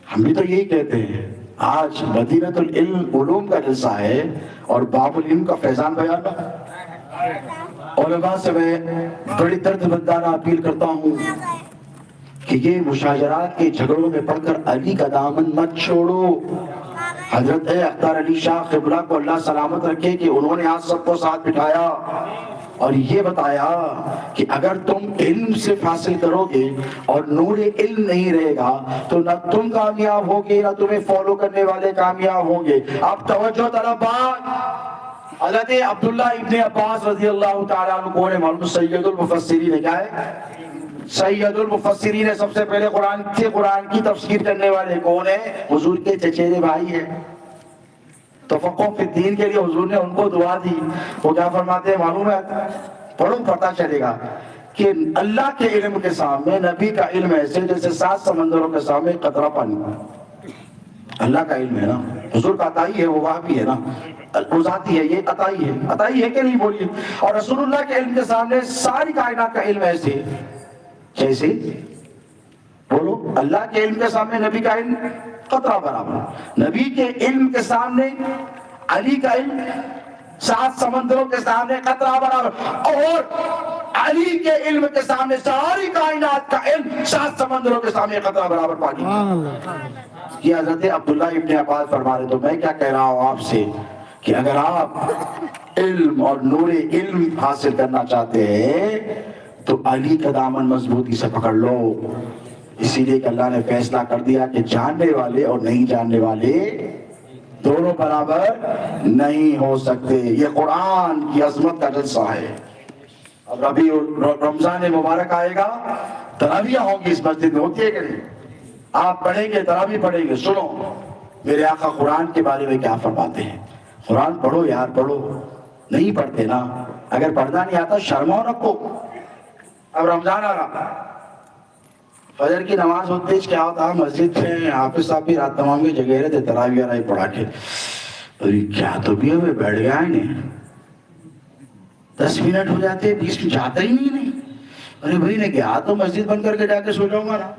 ہم بھی تو یہی کہتے ہیں۔ آج مدینۃ العلم علوم کا جلسہ ہے اور باب العلم کا فیضان بیان ہے۔ علماء سے میں بڑی درد مندانہ اپیل کرتا ہوں کہ یہ مشاجرات کے جھگڑوں میں پڑھ کر علی کا دامن مت چھوڑو۔ حضرت اختر علی شاہ قبلہ کو اللہ سلامت رکھے کہ انہوں نے آج سب کو ساتھ بٹھایا اور یہ بتایا کہ اگر تم علم سے حاصل کرو گے اور نور علم نہیں رہے گا تو نہ تم کامیاب ہوگے نہ تمہیں فالو کرنے والے کامیاب ہوں گے۔ اب توجہ طلباء، حضرت عبداللہ ابن عباس رضی اللہ تعالیٰ عنہ کو نے معلوم سید المفسرین ہے، کیا ہے؟ سید المفسرین ہے، سب سے پہلے قرآن کی تفسیر کرنے والے کون ہیں؟ حضور کے چچیرے بھائی ہیں۔ تفقہ فی الدین کے لیے حضور نے ان کو دعا دی، وہ کیا فرماتے ہیں معلوم ہے؟ پڑھو پتہ چلے گا کہ اللہ کے علم کے سامنے نبی کا علم ایسے جیسے 7 سمندروں کے سامنے قطرہ پانی۔ اللہ کا علم ہے نا، حضور کا عطائی ہے، وہ وہابی ہے نا، وہ ذاتی ہے، یہ عطائی ہے، عطائی ہے کہ نہیں بولیے؟ اور رسول اللہ کے علم کے سامنے ساری کائنات کا علم ایسے جیسے بولو اللہ کے علم کے سامنے نبی کا علم قطرہ برابر، نبی کے علم کے سامنے علی کا علم 7 سمندروں کے سامنے قطرہ برابر، اور علی کے علم کے سامنے ساری کائنات کا علم 7 سمندروں کے سامنے قطرہ برابر پانی۔ یہ حضرت عبداللہ ابن عباس فرما رہے، تو میں کیا کہہ رہا ہوں آپ سے کہ اگر آپ علم اور نور علم حاصل کرنا چاہتے ہیں تو علی کا دامن مضبوطی سے پکڑ لو۔ اسی لیے کہ اللہ نے فیصلہ کر دیا کہ جاننے والے اور نہیں جاننے والے دونوں برابر نہیں ہو سکتے۔ یہ قرآن کی عظمت کا جلسہ ہے۔ اب رمضان مبارک آئے گا، تراویح ہوں گی اس مسجد میں، ہوتی ہے کہ نہیں؟ آپ پڑھیں گے، تراویح پڑھیں گے، سنو میرے آقا قرآن کے بارے میں کیا فرماتے ہیں۔ قرآن پڑھو یار، پڑھو، نہیں پڑھتے نا، اگر پڑھنا نہیں آتا شرماؤ رکھو۔ اب رمضان آ رہا، فجر کی نماز ہوتے ہی کیا ہوتا، مسجد میں حافظ صاحب بھی رات تمام کے جگہ رہتے، تراویح رہی پڑھا کے، ارے کیا تو بھی ہمیں بیٹھ گیا ہے نہیں، 10 منٹ ہو جاتے 20 منٹ جاتا ہی نہیں۔ ارے بھائی نے کیا تو مسجد بند کر کے جا کے سو جاؤں گا نا،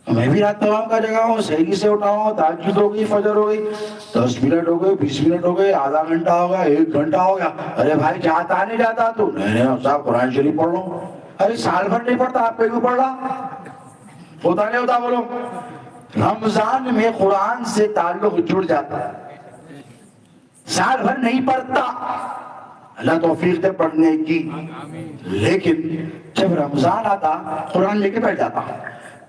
میں بھی رات تمام کا جگہ ہوں، سہری سے اٹھاؤں، تہجد ہو گئی، فجر ہو گئی، 10 منٹ ہو گئے، 20 منٹ ہو گئے، آدھا گھنٹہ ہو گیا، 1 گھنٹہ ہو گیا۔ ارے بھائی جاتا نہیں جاتا تو؟ نہیں صاحب قرآن شریف پڑھ لو۔ ارے سال بھر نہیں پڑھتا، آپ پہ کیوں پڑھ رہا؟ ہوتا نہیں ہوتا بولو؟ رمضان میں قرآن سے تعلق جڑ جاتا ہے، سال بھر نہیں پڑھتا، اللہ توفیق دے پڑھنے کی، لیکن جب رمضان آتا قرآن لے کے بیٹھ جاتا،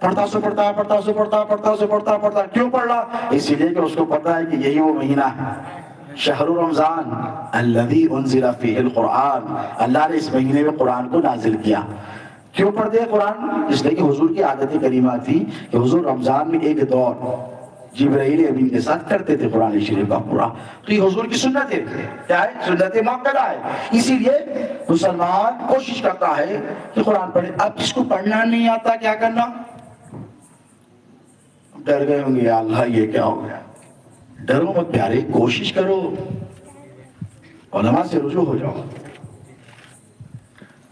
پڑھتا سو پڑھتا، پڑھتا سو پڑھتا، پڑھتا سو پڑھتا، پڑھتا کیوں پڑھ رہا؟ اسی لیے کہ اس کو پتا ہے کہ یہی وہ مہینہ ہے، شہر رمضان الذی انزل فیہ القرآن، اللہ نے اس مہینے میں قرآن کو نازل کیا۔ کیوں پڑھتے ہیں قرآن؟ اس لیے کہ حضور کی عادت کریمہ تھی کہ حضور رمضان میں ایک دور جبرائیل امین کے ساتھ کرتے تھے قرآن شریف کا پورا، تو یہ حضور کی سنت ہے، کیا ہے؟ سنت مؤکدہ ہے۔ اسی لیے مسلمان کوشش کرتا ہے کہ قرآن پڑھے۔ اب جس کو پڑھنا نہیں آتا کیا کرنا؟ ڈر گئے ہوں گے، یا اللہ یہ کیا ہو گیا؟ ڈرو مت پیارے، کوشش کرو، علماء سے رجوع ہو جاؤ۔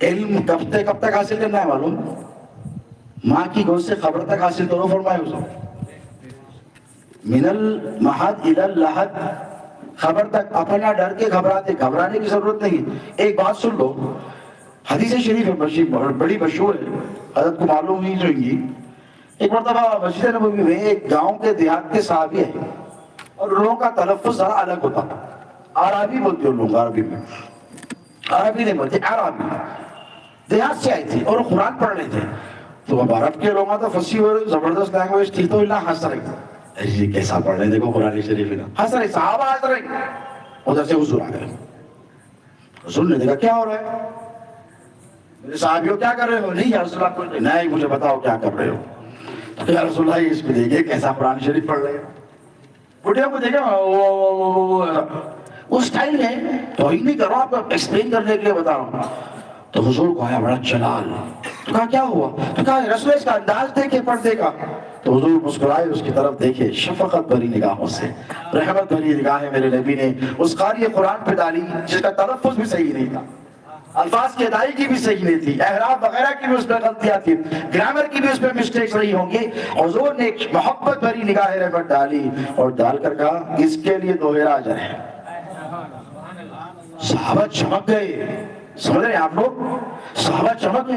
علم کب تک حاصل کرنا ہے معلوم؟ ماں کی گود سے قبر تک حاصل کرو، فرمائے حضور، من المہد الی اللحد، خبر تک، اپنا ڈر کے گھبرانے کی ضرورت نہیں۔ ایک بات سن لو، حدیث شریف ہے، بڑی مشہور ہے، حضرت کو معلوم نہیں جو گی۔ ایک مرتبہ مسجد نبوی میں ایک گاؤں کے دیہات کے صحابی ہیں، اور لوگوں کا تلفظ ذرا الگ ہوتا، عربی بولتے ہیں لوگ، عربی میں، عربی نہیں بولتے، عربی، دیہات سے آئی تھی اور قرآن پڑھ رہے تھے۔ تو اب عرب کے لوگوں تو فصیح اور زبردست لینگویج تھی، تو اللہ ہنس رہے تھے، یہ کیسا پڑھ رہے، دیکھو قرآن شریف ہنس رہے، صحابہ ہنس رہے۔ ادھر سے حضور آ گئے، حضور نے دیکھا کیا ہو رہا ہے، میرے صحابیوں کیا کر رہے ہو؟ نہیں یا رسول اللہ کوئی نہیں، مجھے بتاؤ کیا کر رہے ہو؟ یا رسول اللہ اس کو دیکھے کیسا قرآن شریف پڑھ رہے ہیں، بڑھیا کو دیکھے اس ٹائم میں توہین نہیں کر رہا ہوں، آپ کو ایکسپلین کرنے کے لیے بتا رہا ہوں۔ تو حضور کو آیا بڑا جلال. تو کہا کیا ہوا؟ تو کہا رسول اس کا انداز دیکھے پردے کا. تو حضور مسکرائے, اس کی طرف دیکھے, شفقت بھری نگاہوں سے, رحمت بھری نگاہیں میرے نبی نے اس قاری قرآن پہ ڈالی جس کا تلفظ بھی صحیح نہیں تھا, الفاظ کی ادائیگی بھی صحیح نہیں تھی, اعراب وغیرہ کی بھی اس میں غلطیاں تھی, گرامر کی بھی اس میں مسٹیکس رہی ہوں گی. حضور نے ایک محبت بھری نگاہ رحمت ڈالی اور ڈال کر کہا اس کے لیے دوہرا اجر ہے. صحابہ چمک گئے. سمجھ رہے ہیں آپ لوگ؟ صحابہ چمک گئے.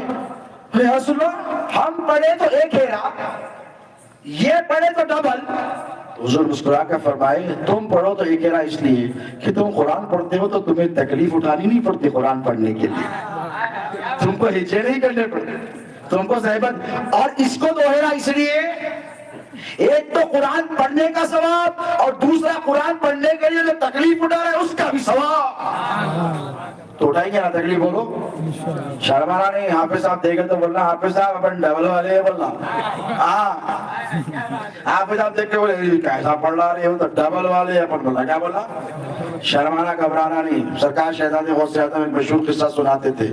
یا رسول اللہ ہم پڑھے تو ایک ہیرا, یہ پڑھے تو ڈبل. حضور مسکرا کر فرمائے تم پڑھو تو ایک ہیرا اس لیے کہ تم قرآن پڑھتے ہو تو تمہیں تکلیف اٹھانی نہیں پڑتی قرآن پڑھنے کے لیے, تم کو ہجے نہیں کرنے پڑتے, تم کو زحمت. اور اس کو دوہرا اس لیے, ایک تو قرآن پڑھنے کا ثواب اور دوسرا قرآن پڑھنے کے لیے جو تکلیف اٹھا رہا ہے اس کا بھی ثواب. تو اٹھائیں گے نا تکلیف؟ بولو شرمانا نہیں. حافظ صاحب دیکھے تو بولنا حافظ صاحب اپن ڈبل والے ہیں بولنا. حافظ صاحب دیکھ کے بولے کیسا پڑھ رہے ہو تو ڈبل والے اپن بولنا. کیا بولنا؟ شرمانا گھبرانا نہیں. سرکار شہزادے غوث اعظم ایک مشہور قصہ سناتے تھے,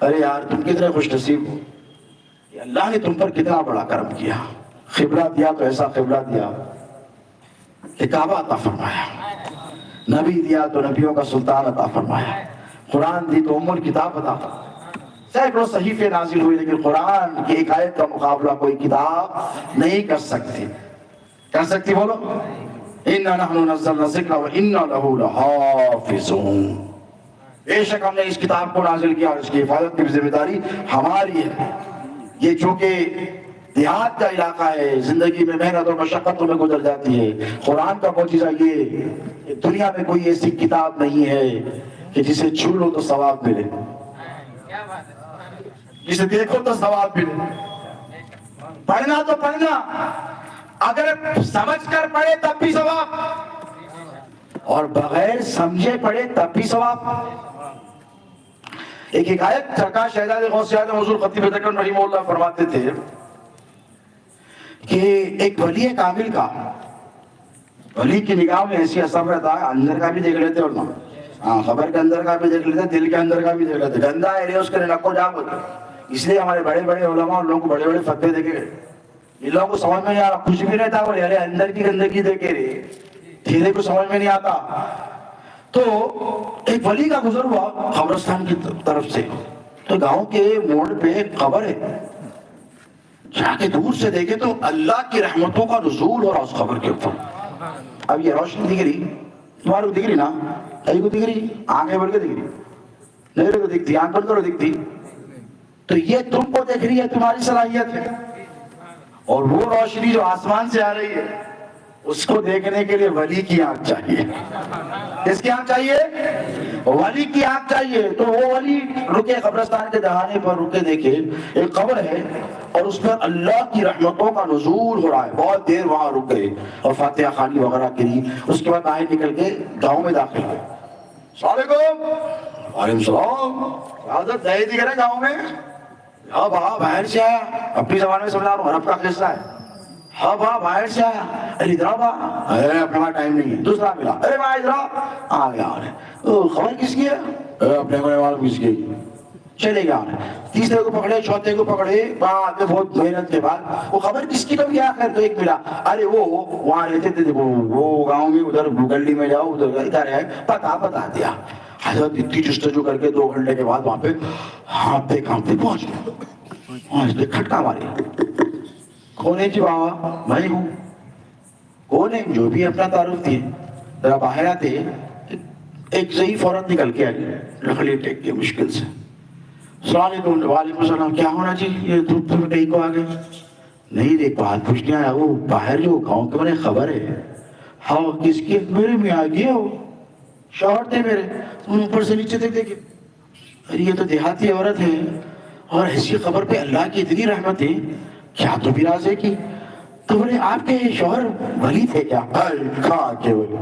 ارے یار تم کتنے خوش نصیب ہو, اللہ نے تم پر کتنا بڑا کرم کیا, قبلہ دیا تو ایسا قبلہ دیا کہ کعبہ عطا فرمایا, نبی دیا تو نبیوں کا سلطان عطا فرمایا, قرآن دی تو ام الکتاب عطا فرمایا. سینکڑوں صحیفے نازل ہوئے لیکن قرآن کی ایک آیت کا مقابلہ کوئی کتاب نہیں کر سکتی. کر سکتی؟ بولو اِنَّا نَحْنُ نَزَّلْنَا الذِّكْرَ وَإِنَّا لَهُ لَحَافِظُونَ. بے شک ہم نے اس کتاب کو نازل کیا اور اس کی حفاظت کی ذمہ داری ہماری ہے. یہ چونکہ دیہات کا علاقہ ہے, زندگی میں محنت اور مشقتوں میں گزر جاتی ہے. قرآن کا معجزہ یہ دنیا میں کوئی ایسی کتاب نہیں ہے کہ جسے چھو لو تو ثواب ملے, جسے دیکھو تو ثواب ملے. پڑھنا تو پڑھنا, اگر سمجھ کر پڑھے تب بھی ثواب, اور بغیر سمجھے پڑھے تب بھی ثواب. ایک حکایت سرکار شہزادے غوث اعظم حضور خطیب دکن رحمہ اللہ فرماتے تھے کہ ایک ولی کامل کا, ولی کی نگاہ میں ایسی اثر رہتا ہے, اندر کا بھی دیکھ لیتے اور نہ خبر کے اندر کا بھی دیکھ لیتے, دل کے اندر کا بھی دیکھ لیتے. گندا ایریا اس کے نکو جا ہوتے. اس لیے ہمارے بڑے بڑے علماء اور لوگوں کو بڑے بڑے فتوے دیکھے گئے. ان لوگوں کو سمجھ میں نہیں آ رہا, کچھ بھی رہتا بولے ارے اندر کی گندگی دیکھے رہے, دھیرے کو سمجھ میں نہیں آتا. تو ایک ولی کا گزر ہوا قبرستان کی طرف سے, تو گاؤں کے موڑ پہ ایک قبر ہے. جا کے دور سے دیکھے تو اللہ کی رحمتوں کا نزول ہو رہا اس قبر کے اوپر. اب یہ روشنی دکھ رہی تمہارے کو, دکھ رہی نا, کئی کو دکھ رہی, آنکھیں بڑھ کے دکھ رہی, میرے کو دکھتی, آنکھ بند کرو دکھتی. تو یہ تم کو دیکھ رہی ہے, تمہاری صلاحیت ہے. اور وہ روشنی جو آسمان سے آ رہی ہے اس کو دیکھنے کے لیے ولی کی آنکھ چاہیے. کس کی آنکھ چاہیے؟ ولی کی آنکھ چاہیے. تو وہ ولی رکے قبرستان کے دہانے پر, رکے دیکھے ایک قبر ہے اور اس پر اللہ کی رحمتوں کا نزول ہو رہا ہے. بہت دیر وہاں رک گئے اور فاتحہ خوانی وغیرہ کی. اس کے بعد باہر نکل کے گاؤں میں داخل ہوئے. السلام علیکم. وعلیکم السلام. حضرت نہیں دکھ رہے گاؤں میں؟ ہاں بابا باہر سے آیا, اپنی زبان میں سمجھا رہا ہوں, عرب کا قصہ ہے. ہاں بابا باہر سے آیا, ارے ادھر آ بابا, ارے اپنے پاس ٹائم نہیں ہے. دوسرا ملا, ارے بابا ادھر آ گیا. خبر کس کی ہے؟ اپنے گھر والوں کس کی, چلے گیا. تیسرے کو پکڑے, چوتھے کو پکڑے, بعد میں بہت محنت کے بعد وہ خبر کس کی کبھی آخر تو ایک ملا. ارے وہ وہاں رہتے تھے, وہ گاؤں میں ادھر گلی میں جاؤ, ادھر ادھر ہے, پتا بتا دیا. حضرت اتنی جستجو کر کے 2 گھنٹے کے بعد وہاں پہ ہانپتے کانپتے پہنچ گئے. کھٹکا ماری, کون ہے جی بابا؟ میں ہوں. کون ہے؟ جو بھی اپنا تعارف دیے. ذرا باہر آتے ایک ضعیف عورت نکل کے آئی, لکڑی ٹیک کے مشکل سے. السلام علیکم. وعلیکم السلام. کیا ہونا جی, یہ دھوپ دھوپ ٹیک کو آ گئے؟ نہیں ایک بات پوچھنے آیا, وہ باہر جو گاؤں کے بارے خبر ہے. ہاں کس کی؟ میرے میں آ گیا, وہ شوہر تھے میرے. اوپر سے نیچے تک دیکھے, ارے یہ تو دیہاتی عورت ہے اور ایسی خبر پہ اللہ کی اتنی رحمت ہے, کیا تو بھی راز ہے کی؟ تو بولے آپ کے شوہر ولی تھے کیا؟ کہاں کے ولی,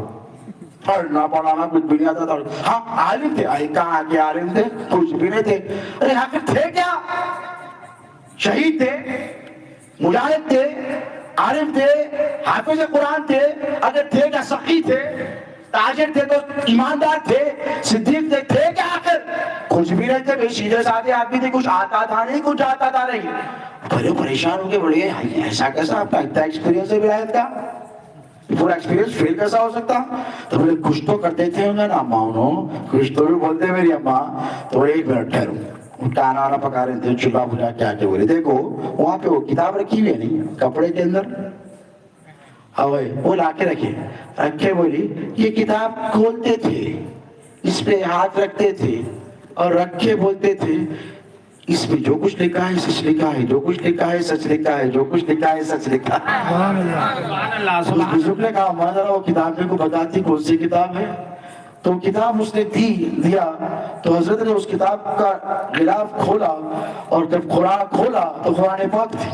پڑھنا پڑھانا کچھ بھی نہیں آتا تھا. ہاں عالم تھے. کہاں کے عالم تھے؟ کچھ بھی نہیں تھے. ارے آخر تھے کیا؟ شہید تھے, مجاہد تھے, عالم تھے, حافظ قرآن تھے. اگر تھے کیا سخی تھے, تاجر تھے تو ایماندار تھے, صدیق تھے. تھے کیا آخر؟ کچھ بھی نہیں تھے بھائی، سیدھے سادھے آدمی تھے، کچھ آتا تھا نہیں، کچھ آتا تھا نہیں. بڑے پریشان ہو کے بڑے ایسا کیسا آپ کا اتنا ایکسپیرینس ہے ولایت کا، پورا ایکسپیرینس فیل کیسا ہو سکتا؟ تو بولے کچھ تو کرتے تھے ہوں گے نا اماں، انہوں کچھ تو بھی بولتے میری اماں. تو ایک منٹ ٹھہرو، کھانا وانا پکا رہے تھے، چولہا بجھا کے آ کے بولے دیکھو وہاں پہ وہ کتاب رکھی ہوئی ہے نہیں کپڑے کے اندر، وہ لا کے رکھے بولی یہ کتاب کھولتے تھے، اس پہ ہاتھ رکھتے تھے اور رکھ کے بولتے تھے اس میں جو کچھ لکھا ہے سچ لکھا ہے، جو کچھ لکھا ہے سچ لکھا ہے، جو کچھ لکھا ہے سچ لکھا ہے. سبحان اللہ اس سبحان بزرگ نے کہا ماں ذرا وہ کتاب میرے کو بتاتی کون سی کتاب ہے. تو کتاب اس نے دیا تو حضرت نے اس کتاب کا غلاف کھولا اور جب قرآن کھولا تو قرآن پاک تھی.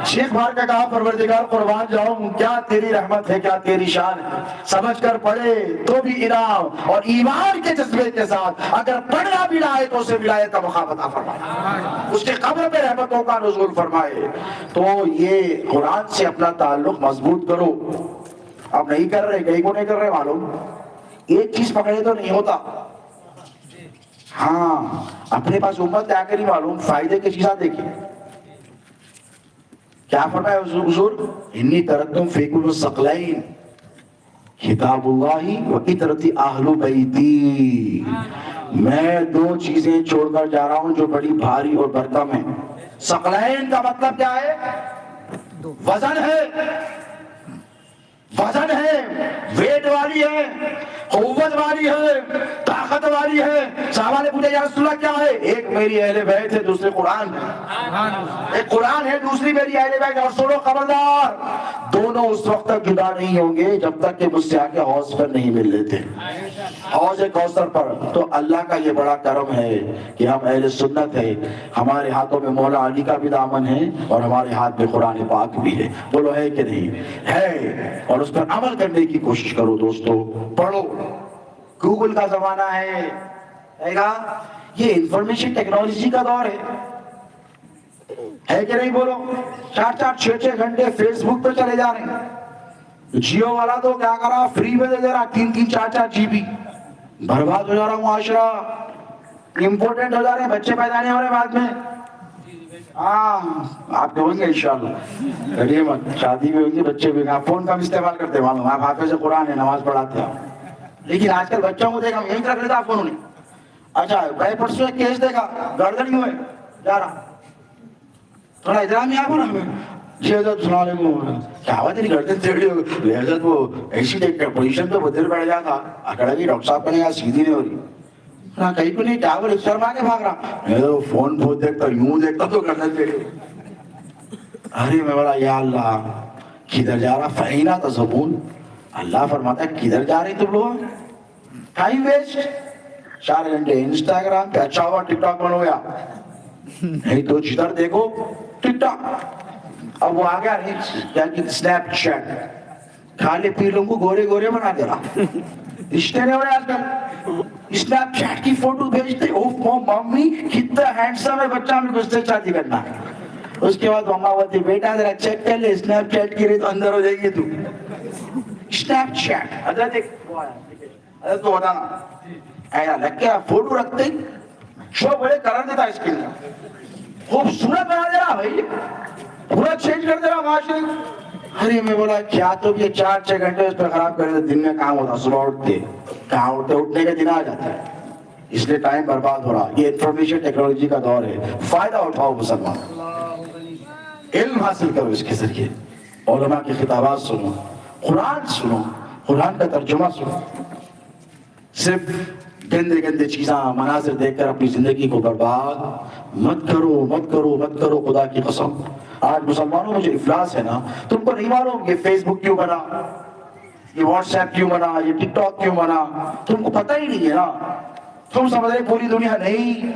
شیخ بھار کا کہا پروردگار قربان جاؤں، کیا تیری رحمت ہے، کیا تیری شان ہے، سمجھ کر پڑھے تو بھی انعام، اور ایمان کے جذبے کے ساتھ اگر پڑھنا بھی نہ آئے تو اسے ولایت کا مقام عطا فرمائے، اس کے قبر پہ رحمتوں کا نزول فرمائے. تو یہ قرآن سے اپنا تعلق مضبوط کرو. آپ نہیں کر رہے، کہیں کو نہیں کر رہے معلوم، ایک چیز پکڑے تو نہیں ہوتا. ہاں اپنے پاس امت آ کر ہی معلوم فائدے کی چیزاں دیکھیں. کیا فرمایا حضور؟ انی ترکتم فیکم الثقلین کتاب اللہ و اطرتی اہل بیتی. میں دو چیزیں چھوڑ کر جا رہا ہوں جو بڑی بھاری اور برکم ہیں. ثقلین کا مطلب کیا ہے؟ وزن ہے، وزن ہے، ویٹ والی ہے، قوت والی ہے، طاقت والی ہے. صحابہ نے پوچھا یا رسول اللہ کیا ہے؟ ایک میری اہل بیت ہے، دوسری قرآن ہے. ایک قرآن ہے، دوسری میری اہل بیت ہے. اور سنو خبردار، دونوں اس وقت تک جدا نہیں ہوں گے جب تک کہ مجھ سے آ کے حوض پر نہیں مل لیتے، حوض کوثر پر. تو اللہ کا یہ بڑا کرم ہے کہ ہم اہل سنت ہے، ہمارے ہاتھوں میں مولا علی کا بھی دامن ہے اور ہمارے ہاتھ میں قرآن پاک بھی ہے. بولو ہے کہ نہیں ہے؟ اور اس پر عمل کرنے کی کوشش کرو دوستو. پڑھو، گوگل کا زمانہ ہے گا، یہ انفارمیشن ٹیکنالوجی کا دور ہے کہ نہیں؟ بولو 4-4 6-6 گھنٹے فیس بک پہ چلے جا رہے ہیں. جیو والا تو کیا کرا، فری میں دے رہا 3-4 GB. برباد ہو جا رہا معاشرہ، امپورٹنٹ ہو جا رہے ہیں، بچے پیدا نہیں ہو رہے بعد میں. ہاں آپ کے ہوں گے انشاءاللہ، کریے مت، شادی میں ہوں گے بچے بھی. آپ فون کم استعمال کرتے معلوم، آپ حافظ قرآن ہے، نماز پڑھاتے ہیں، لیکن آج کل بچوں کو دیکھا یہیں کر لیتا فون نہیں. اچھا گئے پرسوں ایک کیس دیکھا، گردن کیوں ہے جا رہا، تھوڑا احترام آپ نا ہمیں. جی حضرت السلام علیکم، کیا ہوا تیری گردن ٹیڑھی ہو گئی؟ حضرت وہ ایسی دیکھ کر پوزیشن پہ بدل بیٹھ جاتا، اکڑا گئی ڈاکٹر صاحب کہنے سیدھی نہیں ہو رہی. کہیں کو نہیں ٹاور اکثر ماں کے بھاگ رہا. میں تو فون بہت دیکھتا، یوں دیکھتا تو گردن ٹیڑھی. ارے میں بولا یا اللہ کدھر جا رہا؟ فہینا تذہبون. اللہ فرماتا ہے کدھر جا رہے تم لوگ؟ Time waste. 4 گھنٹے انسٹاگرام پہ، اچھا ہوا ٹک ٹاک بن ہو گیا، نہیں تو جدھر دیکھو ٹک ٹاک. اب وہ آ گیا اسنیپ چیٹ، کھالے پی لوگوں کو گورے گورے بنا دے رہا. رشتے نہیں ہو رہے آج کل، اسنیپ چیٹ کی فوٹو بھیجتے، اوہ ممی کتنا ہینڈسم ہے بچہ، ہمیں گھستے شادی کرنا. اس کے بعد مما بولتی بیٹا ذرا چیک کر لے اسنیپ چیٹ کی رہی تو اندر ہو جائے گی تو. اسنیپ چیٹ حضرت حضرت کو بتانا ایسا لگ کے فوٹو رکھتے شو بڑے کلر دیتا اس کے لیے، خوبصورت بنا دے رہا بھائی، پورا چینج کر دے رہا معاشرے. ارے میں بولا کیا تو یہ 4-6 گھنٹے اس پہ خراب کر دن میں کام ہوتا، صبح اٹھتے کہاں اٹھنے کا دن آ جاتا ہے، اس لیے ٹائم برباد ہو رہا. یہ انفارمیشن ٹیکنالوجی کا دور ہے، فائدہ اٹھاؤ مسلمان، علم حاصل کرو اس کے ذریعے. علماء کی خطابات سنو، قرآن سنو، قرآن کا ترجمہ سنو. صرف گندے گندے چیزاں مناظر دیکھ کر اپنی زندگی کو برباد مت کرو، مت کرو، مت کرو. خدا کی قسم آج مسلمانوں میں جو افلاس ہے نا، تم کو نہیں معلوم یہ فیس بک کیوں بنا، یہ واٹس ایپ کیوں بنا، یہ ٹک ٹاک کیوں بنا، تم کو پتہ ہی نہیں ہے نا. تم سمجھ رہے پوری دنیا نہیں.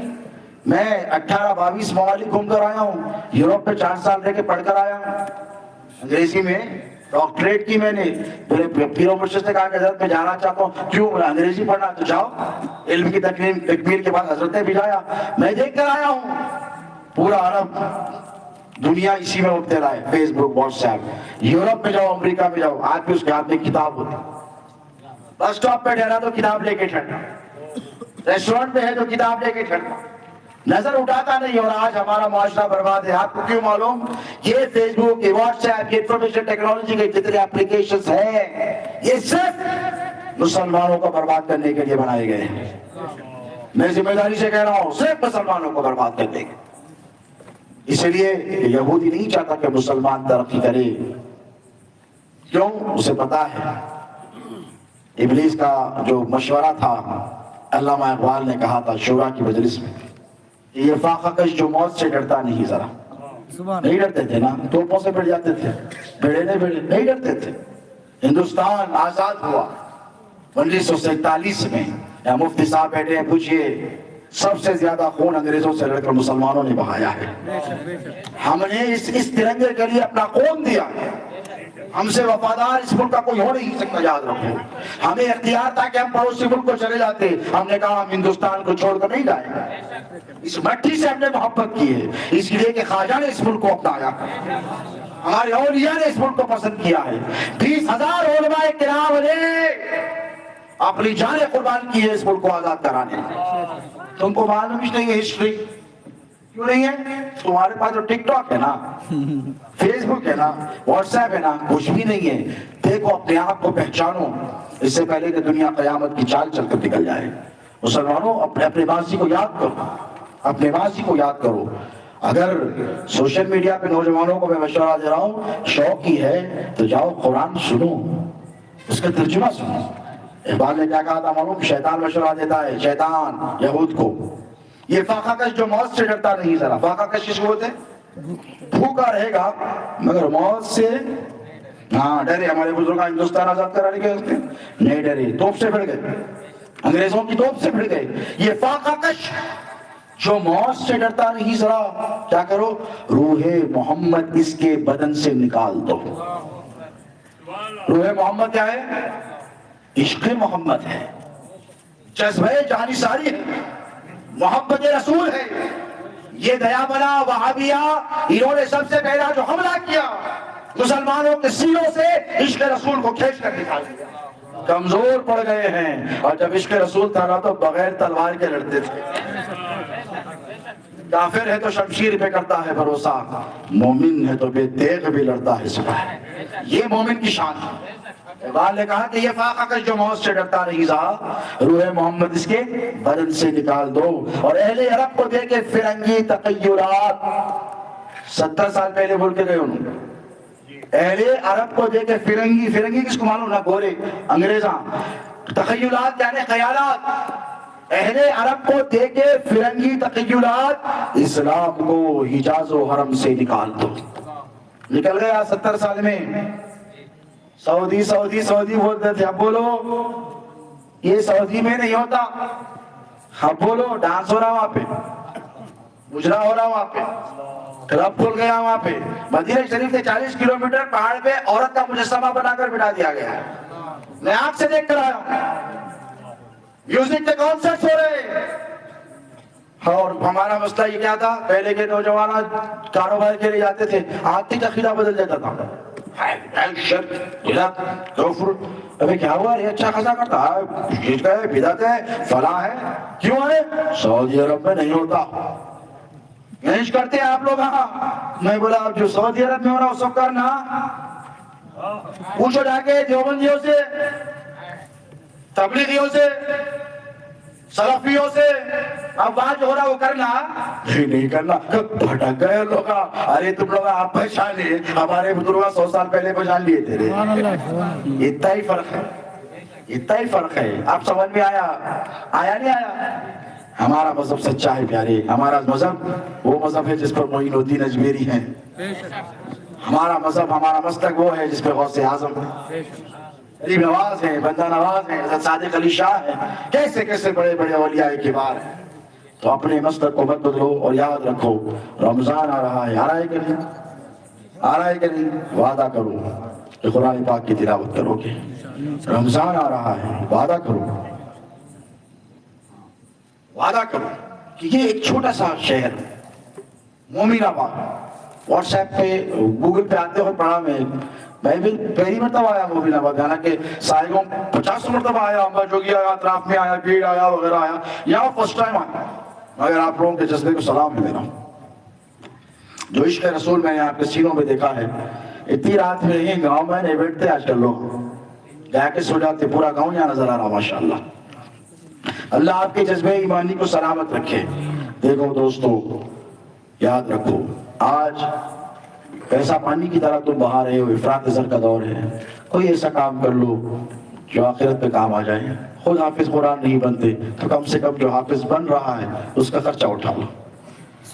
میں 18-22 ممالک گھوم کر آیا ہوں، یورپ میں 4 سال رہ کے پڑھ کر آیا ہوں. انگریزی میں ڈاکٹریٹ کی میں نے. میرے پیرو مرشد نے کہا کہ حضرت میں جانا چاہتا ہوں. کیوں؟ انگریزی پڑھنا تو جاؤ. علم کی تکمیل کے بعد حضرت نے بھیجایا. میں دیکھ کر آیا ہوں پورا عرب دنیا اسی میں مبتلا ہے، فیس بک، واٹس ایپ. یورپ میں جاؤ، امریکہ میں جاؤ، آج بھی اس کے ہاتھ میں کتاب ہوتی، بس اسٹاپ پہ ٹھہرا تو کتاب لے کے ٹھہرا. ریسٹورینٹ میں ہے تو کتاب لے کے کھڑا، نظر اٹھاتا نہیں. اور آج ہمارا معاشرہ برباد ہے. آپ کو کیوں معلوم؟ یہ فیس بک، یہ واٹس ایپ، یہ انفارمیشن ٹیکنالوجی کے جتنے اپلیکیشنز ہیں یہ صرف مسلمانوں کو برباد کرنے کے لیے بنائے گئے ہیں. میں ذمہ داری سے کہہ رہا ہوں، صرف مسلمانوں کو برباد کرنے کے. اس لیے یہودی نہیں چاہتا کہ مسلمان ترقی کرے. کیوں؟ اسے پتا ہے ابلیس کا جو مشورہ تھا، علامہ اقبال نے کہا تھا شورا کی مجلس میں، یہ فاقہ کش جو موت سے ڈرتا نہیں، ذرا نہیں ڈرتے تھے نا، توپوں سے بڑھ جاتے تھے، بھیڑے نہیں ڈرتے تھے. ہندوستان آزاد ہوا 1947 میں. یا مفتی صاحب بیٹھے ہیں، پوچھئے سب سے زیادہ خون انگریزوں سے لڑ کر مسلمانوں نے بہایا ہے. ہم نے اس ترنگے کے لیے اپنا خون دیا ہے. ہم سے وفادار اس ملک کا کوئی ہو نہیں سکتا، یاد رکھو. ہمیں اختیار تھا کہ ہم پڑوسی ملک کو چلے جاتے، ہم نے کہا ہم ہندوستان کو چھوڑ کر نہیں جائیں. اس مٹی سے ہم نے محبت کی ہے، اس لیے کہ خواجہ نے اس ملک کو اپنایا، ہمارے اولیاء نے اس ملک کو پسند کیا ہے. 20,000 علماء کرام نے اپنی جانیں قربان کی ہے اس ملک کو آزاد کرانے. تم کو معلوم ہی نہیں ہے ہسٹری؟ کیوں نہیں ہے؟ تمہارے پاس جو ٹک ٹاک ہے نا، فیس بک ہے نا، واٹس ایپ ہے نا، کچھ بھی نہیں ہے. دیکھو اپنے آپ کو پہچانو اس سے پہلے کہ دنیا قیامت کی چال چل کر نکل جائے. مسلمانوں اپنے ماضی کو یاد کرو، اپنے ماضی کو یاد کرو. اگر سوشل میڈیا پہ نوجوانوں کو میں مشورہ دے رہا ہوں، شوق ہی ہے تو جاؤ قرآن سنو، اس کا ترجمہ سنو. اقبال نے کیا کہا تھا معلوم؟ شیطان مشورہ دیتا ہے، شیطان یہود کو، یہ فاقہ کش جو موت سے ڈرتا نہیں. ذرا فاقہ کش کس کو بولتے ہیں؟ بھوکا رہے گا مگر موت سے ہاں ڈرے. ہمارے بزرگ ہندوستان آزاد کرانے کے نہیں ڈرے، توپ سے بھڑ گئے، انگریزوں کی توپ سے بھڑ گئے. یہ فاقہ کش جو موت سے ڈرتا نہیں، ذرا کیا کرو، روح محمد اس کے بدن سے نکال دو. روح محمد کیا ہے؟ عشق محمد ہے، جذبہ جانی ساری ہے، محبت رسول ہے. یہ دیا بنا وہابیہ، انہوں نے سب سے پہلا جو حملہ کیا مسلمانوں کے سینوں سے عشق رسول کو کھینچ کر دکھا دیا. کمزور پڑ گئے ہیں، اور جب عشق رسول تھا نا تو بغیر تلوار کے لڑتے تھے. کافر ہے تو شمشیر پہ کرتا ہے بھروسہ، مومن ہے تو بے تیغ بھی لڑتا ہے سپاہ. یہ مومن کی شان ہے. اقبال نے کہا کہ یہ فاقہ کش جو موت سے ڈرتا نہیں ذا، روح محمد اس کے بدن سے نکال دو. اور اہل عرب کو دے کے فرنگی تخیلات، 70 سال پہلے بول کے گئے انہوں. اہل عرب کو دے کے فرنگی کس کو معلوم؟ نہ گورے، انگریزاں. تخیلات یعنی خیالات. اہل عرب کو دے کے فرنگی تخیلات، اسلام کو حجاز و حرم سے نکال دو. نکل گیا 70 سال میں. سعودی بولتے تھے، اب بولو یہ سعودی میں نہیں ہوتا. اب بولو ڈانس ہو رہا وہاں پہ، مجرا ہو رہا وہاں پہ، کلب کھل گیا وہاں پہ. مدینہ شریف سے 40 کلومیٹر پہاڑ پہ عورت کا مجسمہ بنا کر بٹھا دیا گیا ہے. میں آنکھ سے دیکھ کر آیا ہوں. میوزک کے کانسرٹس ہو رہے. اور ہمارا مسئلہ یہ کیا تھا؟ پہلے کے نوجوان کاروبار کے لیے جاتے تھے، آتی کا خیرہ بدل جاتا تھا. ابھی کیا ہوا؟ یہ اچھا خاصا کرتا ہے، بدعت ہے، فلاں ہے. کیوں ہے؟ سعودی عرب میں نہیں ہوتا. نہیں کرتے ہیں آپ لوگ. ہاں میں بولا اب جو سعودی عرب میں ہو رہا اس کو کرنا. پوچھو جا کے دیوبندیوں سے، تبلیغیوں سے، سلفیوں سے، اب وہاں جو ہو رہا وہ کرنا نہیں کرنا. بھٹک گئے لوگ. ارے تم لوگ آپ پہچان لیے، ہمارے بزرگ 100 سال پہلے پہچان لیے تھے. اتنا ہی فرق ہے، اتنا ہی فرق ہے. آپ سمجھ میں آیا نہیں آیا؟ ہمارا مذہب سچا ہے پیارے. ہمارا مذہب وہ مذہب ہے جس پر معین الدین اجمیری ہیں. ہمارا مذہب، ہمارا مسلک وہ ہے جس پہ غوث اعظم ہے، غریب نواز ہیں، بندہ نواز ہیں، حضرت صادق علی شاہ ہیں، کیسے کیسے بڑے بڑے اولیاء کبار ہیں. تو اپنے مسلک کو مت بدلو. اور یاد رکھو رمضان آ رہا ہے. آ رہا ہے کہ نہیں؟ آ رہا ہے کہ نہیں؟ وعدہ کرو کہ قرآن پاک کی تلاوت کرو گے. رمضان آ رہا ہے، وعدہ کرو، وعدہ کرو کہ یہ ایک چھوٹا سا شہر مومن آباد، واٹس ایپ پہ گوگل پہ آتے ہوئے پڑھا میں میں بھی پہلی مرتبہ آیا مبین آباد، حالانکہ سائیگوں 50 مرتبہ آیا، امبا جوگی آیا، اطراف میں آیا، بھیڑ آیا وغیرہ آیا، یہاں فرسٹ ٹائم آیا، مگر آپ لوگوں کے جذبے کو سلام ہے میرا۔ جو عشق رسول میں نے آپ کے سینوں میں دیکھا ہے، اتنی رات میں نہیں، گاؤں میں نہیں بیٹھتے آج کل لوگ، جا کے سو جاتے، پورا گاؤں یہاں نظر آ رہا ماشاءاللہ۔ اللہ آپ کے جذبے ایمانی کو سلامت رکھے۔ دیکھو دوستو، یاد رکھو، آج پیسہ پانی کی طرح تم بہا رہے ہو، افراط زر کا دور ہے، کوئی ایسا کام کر لو جو آخرت پہ کام آ جائے۔ خود حافظ قرآن نہیں بنتے تو کم سے کم جو حافظ بن رہا ہے اس کا خرچہ اٹھا لو،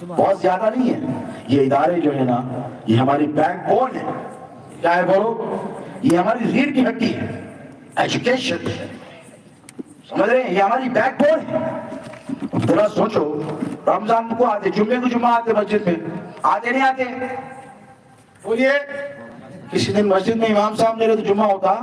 بہت زیادہ نہیں ہے۔ یہ ادارے جو ہے نا، یہ ہماری بیک بون ہے، کیا ہے بولو، یہ ہماری ریڑھ کی ہڈی ہے، ایجوکیشن، سمجھ رہے ہیں، یہ ہماری بیک بون ہے۔ ذرا سوچو، رمضان کو آتے، جمعے کو جمعہ آتے مسجد میں، آتے نہیں آتے؟ بولیے، کسی دن مسجد میں امام صاحب میرے تو جمعہ ہوتا،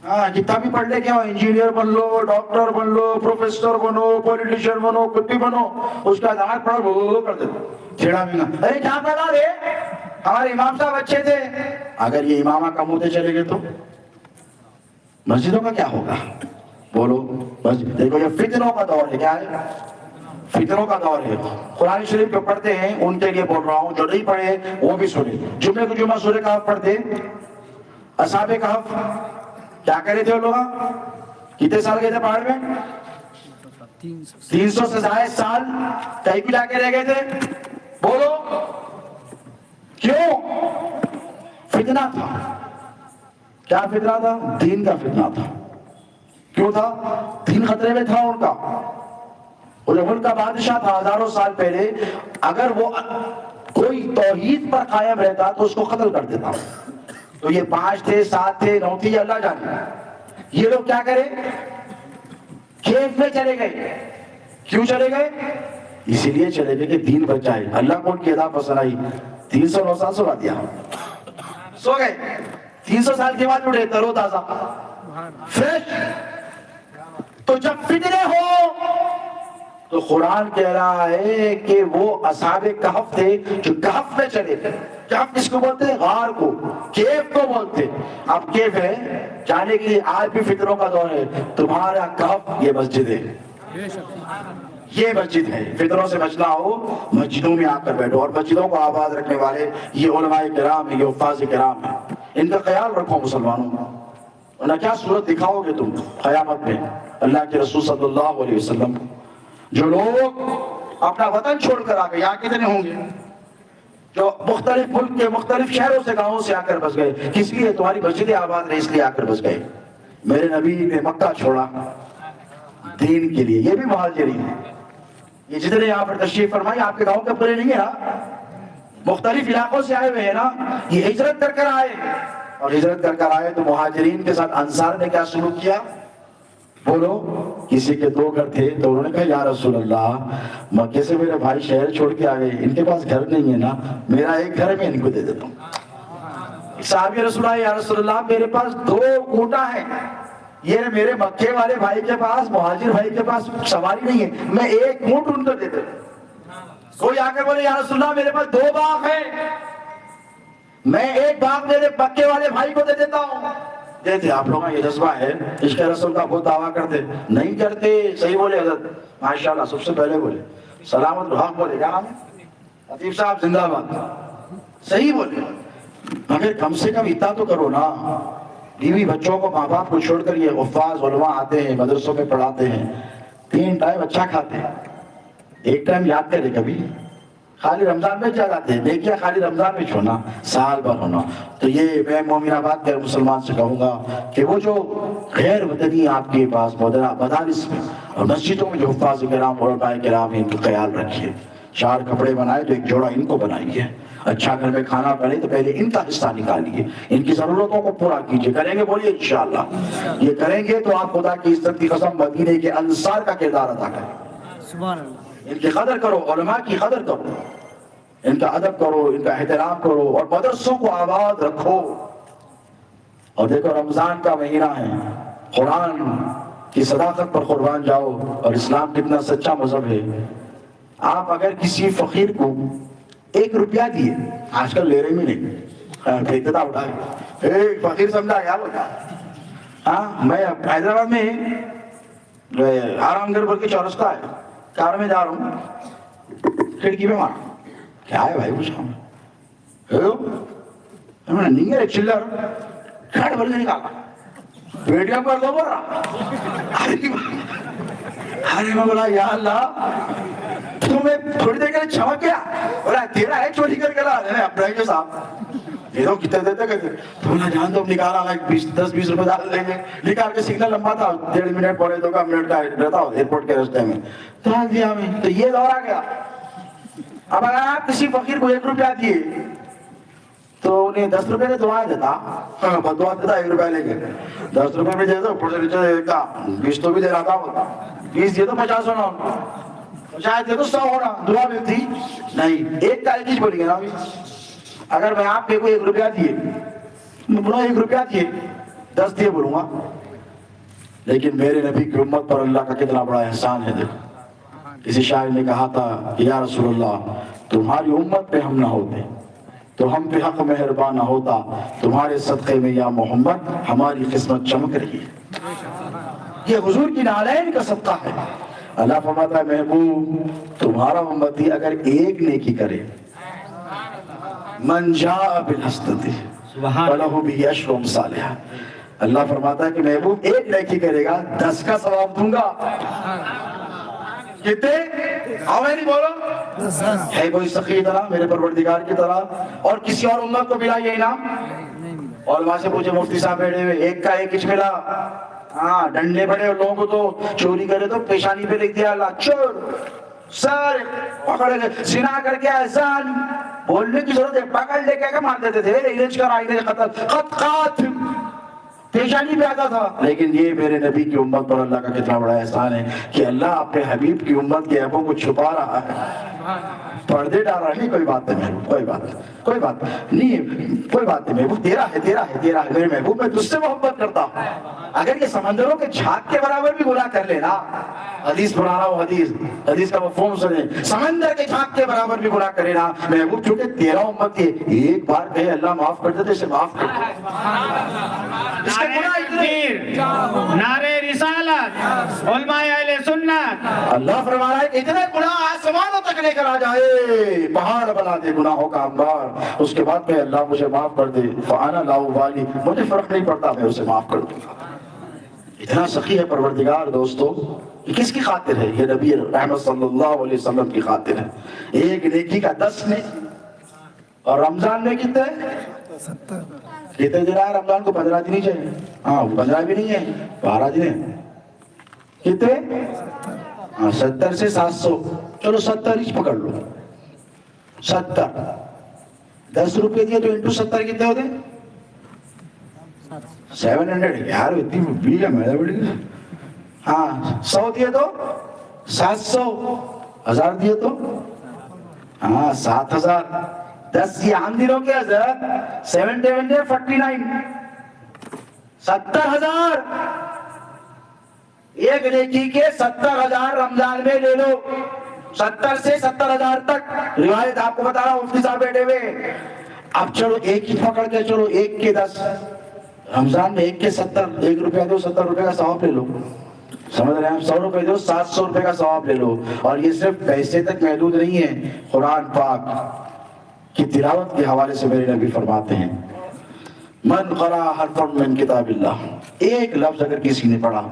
ہاں جتنا بھی پڑھ لے کیا، انجینئر بن لو، ڈاکٹر بن لو، پروفیسر بنو، پولیٹیشین بنو، کچھ بھی بنو، اس کا دماغ پڑھ وہ کر دیتے، چھیڑا بھی نہ، ارے کیا پڑھا رے، ہمارے امام صاحب اچھے تھے۔ اگر یہ امامہ کم ہوتے چلے گئے تو مسجدوں کا کیا ہوگا؟ بولو، مسجد دیکھو، یہ فتنوں کا دور ہے، کیا ہے؟ فتنوں کا دور ہے۔ قرآن شریف جو پڑھتے ہیں ان کے لیے بول رہا ہوں، جو نہیں پڑھے وہ بھی سنیں۔ جمعے کو جمعہ سورہ کہف پڑھتے، اصحاب کہف کیا کرے تھے وہ لوگ؟ کتنے سال گئے تھے پہاڑ میں؟ 300 سے زائد سال کہیں بھی جا کے رہ گئے تھے؟ بولو کیوں؟ فتنہ تھا۔ کیا فتنہ تھا؟ دین کا فتنہ تھا۔ کیوں تھا؟ دین خطرے میں تھا ان کا۔ اور جب ان کا بادشاہ تھا ہزاروں سال پہلے، اگر وہ کوئی توحید پر قائم رہتا تو اس کو قتل کر دیتا۔ تو یہ 5 تھے، 7 تھے، 9 تھے، اللہ جانے۔ یہ لوگ کیا کرے؟ کیف میں چلے گئے۔ کیوں چلے گئے؟ اسی لیے چلے گئے کہ دین بچ جائے۔ اللہ کو ان کی ادا پسند آئی، 309 سال سلا دیا، سو گئے۔ 300 سال کے بعد اٹھے ترو تازہ فریش۔ تو جب فتنے ہو تو قرآن کہہ رہا ہے کہ وہ اصحاب کہف تھے جو کہف میں چلے تھے۔ کہف کس کو بولتے ہیں؟ غار کو، کیف کو بولتے۔ اب کیف ہے جانے کے لیے، آج بھی فتنوں کا دور ہے۔ تمہارا کہف یہ مسجد ہے، یہ مسجد ہے۔ فتنوں سے بچنا ہو مسجدوں میں آ کر بیٹھو، اور مسجدوں کو آباد رکھنے والے یہ علماء کرام ہیں، یہ حفاظ کرام ہیں، ان کا خیال رکھو مسلمانوں۔ ورنہ کیا صورت دکھاؤ گے تم قیامت میں؟ اللہ کے رسول صلی اللہ علیہ وسلم، جو لوگ اپنا وطن چھوڑ کر آ گئے، یہاں کتنے ہوں گے جو مختلف ملک کے مختلف شہروں سے، گاؤں سے آ کر بس گئے، کس لیے؟ تمہاری مسجدیں آباد رہے اس لیے آ کر بس گئے۔ میرے نبی نے مکہ چھوڑا دین کے لیے، یہ بھی مہاجرین ہیں۔ یہ جتنے یہاں پر تشریف فرمائی آپ کے گاؤں کے پورے نہیں ہے نا، مختلف علاقوں سے آئے ہوئے ہیں نا، یہ ہجرت کر کر آئے، اور ہجرت کر کر آئے تو مہاجرین کے ساتھ انصار نے کیا سلوک کیا؟ بولو، کسی کے 2 گھر تھے تو انہوں نے کہا یا رسول اللہ، مکے سے میرے بھائی شہر چھوڑ کے آگئے، ان کے پاس گھر نہیں ہے نا، میرا ایک گھر میں ان کو دے دیتا ہوں۔ صحابی رسول اللہ، یا رسول اللہ میرے پاس 2 اونٹاں ہیں، یہ میرے مکے والے بھائی کے پاس، مہاجر بھائی کے پاس سواری نہیں ہے، میں ایک اونٹ ان کو دے دیتا ہوں۔ کوئی آ کر بولے یا رسول اللہ میرے پاس 2 باغ ہیں، میں ایک باغ میرے مکے والے بھائی کو دے دیتا ہوں۔ دیتے آپ لوگوں کا یہ جذبہ ہے، عشق رسول کا بہت دعویٰ کرتے نہیں کرتے؟ صحیح بولے حضرت، ماشاءاللہ، سب سے پہلے بولے سلامت الحق بولے، کیا نام ہے؟ خطیب صاحب زندہ باد، صحیح بولے۔ مگر کم سے کم اتنا تو کرو نا، بیوی بچوں کو، ماں باپ کو چھوڑ کر یہ حفاظ علماء آتے ہیں، مدرسوں میں پڑھاتے ہیں، 3 ٹائم اچھا کھاتے ہیں، ایک ٹائم یاد کرے کبھی، خالی رمضان میں کیا جاتے ہیں؟ دیکھیے خالی رمضان میں چھوڑنا، سال بھر ہونا۔ تو یہ میں مومن آباد کے مسلمان سے کہوں گا کہ وہ جو غیر وطنی آپ کے پاس مدارس میں اور مسجدوں میں جو حفاظ کرام علماء کرام ہیں، ان کا خیال رکھیے۔ 4 کپڑے بنائے تو 1 جوڑا ان کو بنائیے، اچھا گھر میں کھانا بنے تو پہلے ان کا حصہ نکالیے، ان کی ضرورتوں کو پورا کیجیے۔ کریں گے؟ بولیے انشاءاللہ۔ یہ کریں گے تو آپ خدا کی عزت کی قسم مدینے کے انصار کا کردار ادا کریں۔ سبحان اللہ۔ ان کی قدر کرو، علماء کی قدر کرو، ان کا ادب کرو، ان کا احترام کرو، اور مدرسوں کو آباد رکھو۔ اور دیکھو رمضان کا مہینہ ہے، قرآن کی صداقت پر قربان جاؤ، اور اسلام کتنا سچا مذہب ہے۔ آپ اگر کسی فقیر کو 1 روپیہ دیے، آج کل لے رہے بھی نہیں، پھینک دیتا اٹھا کے. فقیر سمجھا کیا بولتا. ہاں میں حیدرآباد میں آرام گھر بول کے چورستہ ہے, کار میں جا رہا ہوں, کھڑکی پہ مارا, کیا ہے بھائی پوچھا میں, نہیں ہے چلر کھڑ بھر کے نکالا, بیٹیاں پر دو بول رہا. ارے میں بولا یا اللہ تمہیں تھوڑی دیر کے لیے چمک گیا, بولا تیرا ہے چوری کر کے لا دینا اپنا کے ساتھ. یہ تو کتنے دیتے کہتے تو نہ جان تو نکالا 10-20 روپے ڈال دیں گے, نکال کے سگنل لمبا تھا 1.5 منٹ پڑے 2 منٹ کا رہتا ایئرپورٹ کے راستے میں, ڈال دیا ہمیں. تو یہ دور آ گیا. اب اگر آپ کسی فقیر کو 1 روپیہ دیے تو انہیں 10 روپے نے دعا دیتا, بدعا دیتا 1 روپیہ لے کے. 10 روپے میں دے دو, اوپر سے نیچے دیتا 20 تو بھی دے رہا تھا, 20 دے دو 50 ہونا, 50 دے دو 100 ہونا, دعا بھی تھی نہیں. ایک کا ایک چیز بولی گے نا. اگر میں آپ کو 1 روپیہ دیے, میں بولوں 1 روپیہ دیے 10 دیے بولوں گا, لیکن میرے نبی کی امت پر اللہ کا کتنا بڑا احسان ہے. دیکھو کسی شاعر نے کہا تھا کہ یا رسول اللہ تمہاری امت پہ ہم نہ ہوتے تو ہم پہ حق مہربان نہ ہوتا, تمہارے صدقے میں یا محمد ہماری قسمت چمک رہی ہے. یہ حضور کی نالین کا صدقہ ہے. اللہ فرماتا ہے محبوب تمہارا امتی اگر ایک نیکی کرے, من جاء بالحسنۃ فلہ بہ عشر امثالہا, اللہ فرماتا ہے کہ محبوب ایک نیکی کرے گا 10 کا ثواب دوں گا. کتنے میں نہیں بولو ہے کوئی سخی طرح میرے پروردگار کی طرح اور کسی اور امت کو ملا یہ انعام. اور وہاں سے پوچھے مفتی صاحب بیٹھے ہوئے, ایک کا ایک کچھ ملا. ہاں ڈنڈے پڑے اور لوگوں کو تو چوری کرے تو پیشانی پہ لکھ دیا اللہ چور, سر پکڑ گئے, زنا کر کے احسان, بولنے کی ضرورت ہے, پکڑ لے کے مار دیتے تھے, ارینج کر آئینے قتل قط پیشانی پہ آتا تھا. لیکن یہ میرے نبی کی امت پر اللہ کا کتنا بڑا احسان ہے کہ اللہ اپنے حبیب کی امت کے عیبوں کو چھپا رہا ہے, پردے ڈال رہا ہے. کوئی بات نہیں, کوئی بات کوئی بات نہیں, کوئی بات نہیں محبوب, تیرا ہے تیرا ہے تیرا ہے میرے محبوب, میں تجھ سے محبت کرتا ہوں. اگر یہ سمندروں کے جھاگ کے برابر بھی گناہ کر لینا, حدیث بنا رہا ہوں, حدیث کا مفہوم سنیں, سمندر کے جھاگ کے برابر بھی گناہ کرے نا محبوب, چونکہ تیرا امت ہے, ایک بار کہے اللہ معاف کر دے تو اسے معاف کر دے. اس کے گناہ اتنے, نعرے رسالت, علماء اہل سنت. اللہ فرما رہا ہے کہ اتنے گناہ آسمانوں تک لے کر آ جائے, پہاڑ بنا دے گناہوں کا انبار, اس کے بعد کہ اللہ مجھے معاف کر دے, فانا لا ابالی, مجھے فرق نہیں پڑتا, میں اسے معاف کر دوں گا. اتنا سخی ہے پروردگار. دوستو یہ کس کی خاطر ہے؟ یہ نبی رحمت صلی اللہ علیہ وسلم کی خاطر ہے. ایک نیکی کا 10 نے, اور رمضان میں کتنے کتنے دن آئے؟ رمضان کو 15 دن ہی چاہیے. ہاں 15 بھی نہیں ہے, 12 دن ہے. کتنے؟ 70 سے 700, چلو 70 ہی پکڑ لو. 70 10 روپے دیے تو انٹو 70 کتنے ہوتے؟ 700 یار, اتنی بھی ہے میرا بڑی. ہاں 100 دیے تو 700, 1000 دیے تو ہاں 7000. 10 یہ عام دنوں کے حضرت 749 70,000. ایک نیکی کے 70,000 رمضان میں لے لو, 70 سے 70,000 تک. روایت آپ کو بتا رہا ہوں, مفتی صاحب بیٹھے ہوئے. اب چلو ایک ہی پکڑ کے چلو, ایک کے 10, رمضان میں ایک کے 70, 1 روپیہ دو 70 روپے کا ثواب لے لو. سمجھ رہے ہیں, 100 روپے دو 700 روپے کا ثواب لے لو. اور یہ صرف پیسے تک محدود نہیں ہے, قرآن پاک کی تلاوت کے حوالے سے میرے نبی فرماتے ہیں من قرأ حرفا من کتاب اللہ, ایک لفظ اگر کسی نے پڑھا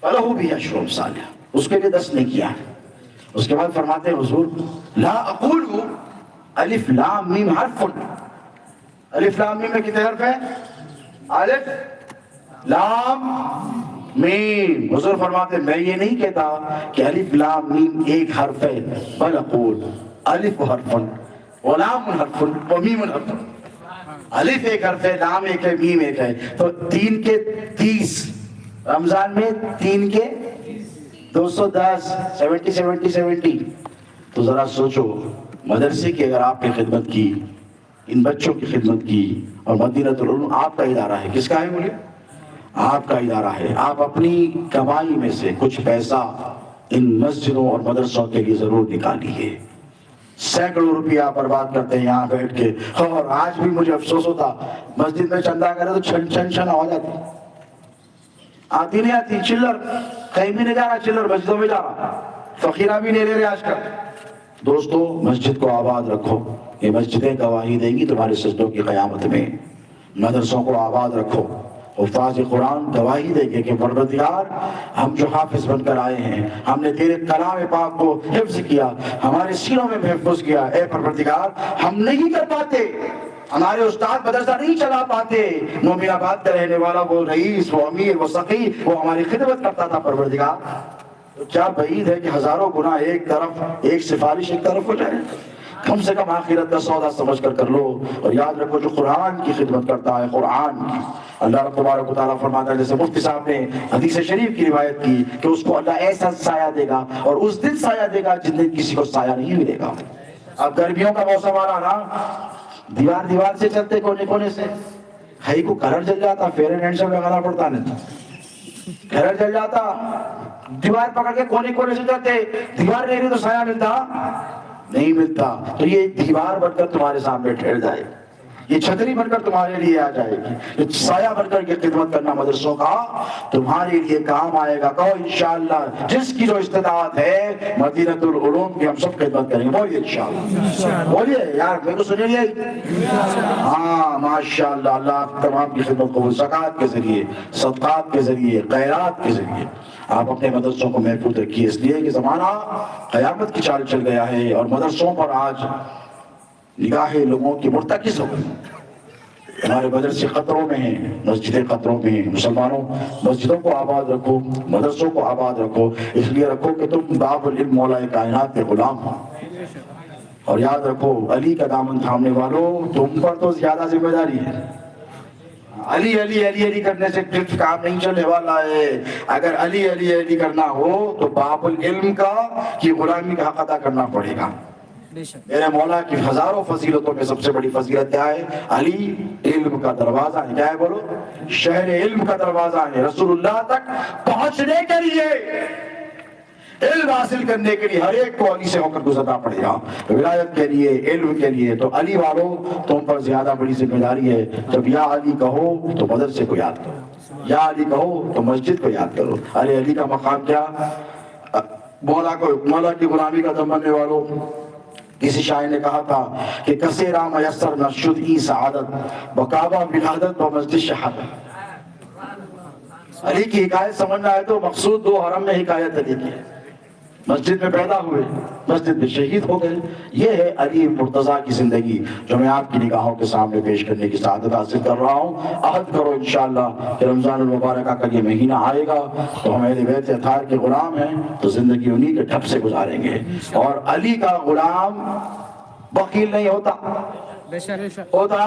فلہ بہ عشر امثالہ, اس کے لیے 10 نیکیاں. اس کے بعد فرماتے ہیں حضور لا اقول الف لام میم حرف. الف لام میم میں کتنے حرف ہیں؟ الف لام میم. حضور فرماتے ہیں میں یہ نہیں کہتا کہ الف لام میم ایک حرف ہے, بل اقول الف حرف ولام حرف ومیم حرف. الف ایک حرف ہے, لام ایک ہے, میم ایک ہے, تو 3 کے 30. رمضان میں 3 کے 210, 70. تو ذرا سوچو, مدرسے کی اگر آپ نے خدمت کی, ان بچوں کی خدمت کی, اور مدینۃ العلوم آپ کا ادارہ ہے. کس کا ہے بولے؟ آپ کا ادارہ ہے. آپ اپنی کمائی میں سے کچھ پیسہ ان مسجدوں اور مدرسوں کے لیے ضرور نکالیے. سینکڑوں روپیہ برباد کرتے ہیں یہاں بیٹھ کے. اور آج بھی مجھے افسوس ہوتا, مسجد میں چندہ کرے تو چھن چھن چھن آواز آتی, آتی نہیں آتی. چلر کہیں بھی نہیں جا رہا, چلر مسجدوں میں جا رہا, فقیرہ بھی نہیں لے رہے آج کل. دوستو, مسجد کو آباد رکھو, یہ مسجدیں گواہی دیں گی تمہارے سجدوں کی قیامت میں. مدرسوں کو آباد رکھو, حفاظ قرآن گواہی دیں گے کہ پروردگار ہم جو حافظ بن کر آئے ہیں, ہم نے تیرے کلام پاک کو حفظ کیا, ہمارے سینوں میں محفوظ کیا. اے پروردگار, ہم نہیں کر پاتے, ہمارے استاد مدرسہ نہیں چلا پاتے. مومن آباد کا رہنے والا وہ رئیس, وہ امیر, وہ سقی, وہ ہماری خدمت کرتا تھا. پروردگار, تو کیا بعید ہے کہ ہزاروں گناہ ایک طرف, ایک سفارش ایک طرف ہو جائے. کم سے کم آخرت کا سودا سمجھ کر لو. اور یاد رکھو, جو قرآن کی خدمت کرتا ہے, قرآن کی, اللہ رب تبارک و تعالیٰ فرماتا ہے, جیسے مفتی صاحب نے حدیث شریف کی روایت کی کہ اس کو اللہ ایسا سایہ دے گا, اور اس دن سایہ دے گا جس دن کسی کو سایہ نہیں ملے گا. اب گرمیوں کا موسم آ رہا نا, دیوار سے چلتے کونے کونے سے, ہائی کو کرنٹ جل جاتا, فیئر اینڈ ہینڈسم لگانا پڑتا نہیں, کرنٹ جل جاتا, دیوار پکڑ کے کونے کونے سے چلتے, دیوار نہیں رہی تو سایہ ملتا نہیں ملتا. تو یہ دیوار بن کر تمہارے سامنے ٹھہر جائے, یہ چھتری بن کر تمہارے لیے آ جائے گی, یہ سایہ بن کر کے خدمت کرنا مدرسوں کا تمہارے لیے کام آئے گا. کہو انشاءاللہ جس کی جو استطاعت ہے مدینۃ العلوم کی ہم سب خدمت کریں گے. بولیے انشاءاللہ, بولیے یار, میرے کو سنیے. ہاں ماشاءاللہ, اللہ تمام کی خدمت کو زکوٰۃ کے ذریعے, صدقات کے ذریعے, خیرات کے ذریعے آپ اپنے مدرسوں کو محفوظ رکھیے. اس لیے کہ زمانہ قیامت کی چال چل گیا ہے, اور مدرسوں پر آج نگاہیں لوگوں کی مرتکز ہو گئی. ہمارے مدرسے خطروں میں ہیں, مسجدیں خطروں میں ہیں. مسلمانوں, مسجدوں کو آباد رکھو, مدرسوں کو آباد رکھو. اس لیے رکھو کہ تم باب العلم مولا کائنات کے غلام ہو. اور یاد رکھو, علی کا دامن تھامنے والوں, تم پر تو زیادہ ذمہ داری ہے. علی علی علی علی کرنے سے صرف کام نہیں چلنے والا ہے. اگر علی علی علی کرنا ہو تو باب العلم کا کی غلامی کا حق ادا کرنا پڑے گا. میرے مولا کی ہزاروں فضیلتوں میں سب سے بڑی فضیلت کیا ہے؟ علی علم کا دروازہ ہے. کیا ہے بولو؟ شہر علم کا دروازہ ہے. رسول اللہ تک پہنچنے کے لیے, علم حاصل کرنے کے لیے ہر ایک کو علی سے ہو کر گزرنا پڑے گا. ولایت کے لیے, علم کے لیے. تو علی والوں, تم پر زیادہ بڑی ذمہ داری ہے. جب یا علی کہو تو مدرسے کو یاد کرو, یا علی کہو تو مسجد کو یاد کرو. ارے علی کا مقام کیا؟ مولا کی غلامی کا دم بننے والوں, کسی شاعر نے کہا تھا کہ کسے را میسر نشد ای سعادت بکعبہ ولادت و مسجد شہادت. علی کی حکایت سمجھنا ہے تو مقصود دو حرم میں حکایت علی کی ہے. مسجد میں پیدا ہوئے, مسجد میں شہید ہو گئے. یہ ہے علی مرتضیٰ کی زندگی جو میں آپ کی نگاہوں کے سامنے پیش کرنے کی سعادت حاصل کر رہا ہوں. عہد کرو انشاءاللہ کہ رمضان المبارکہ کا یہ مہینہ آئے گا تو ہم اہل بیت اطہار کے غلام ہیں, تو زندگی انہی کے ٹھپ سے گزاریں گے. اور علی کا غلام بخیل نہیں ہوتا. ہوتا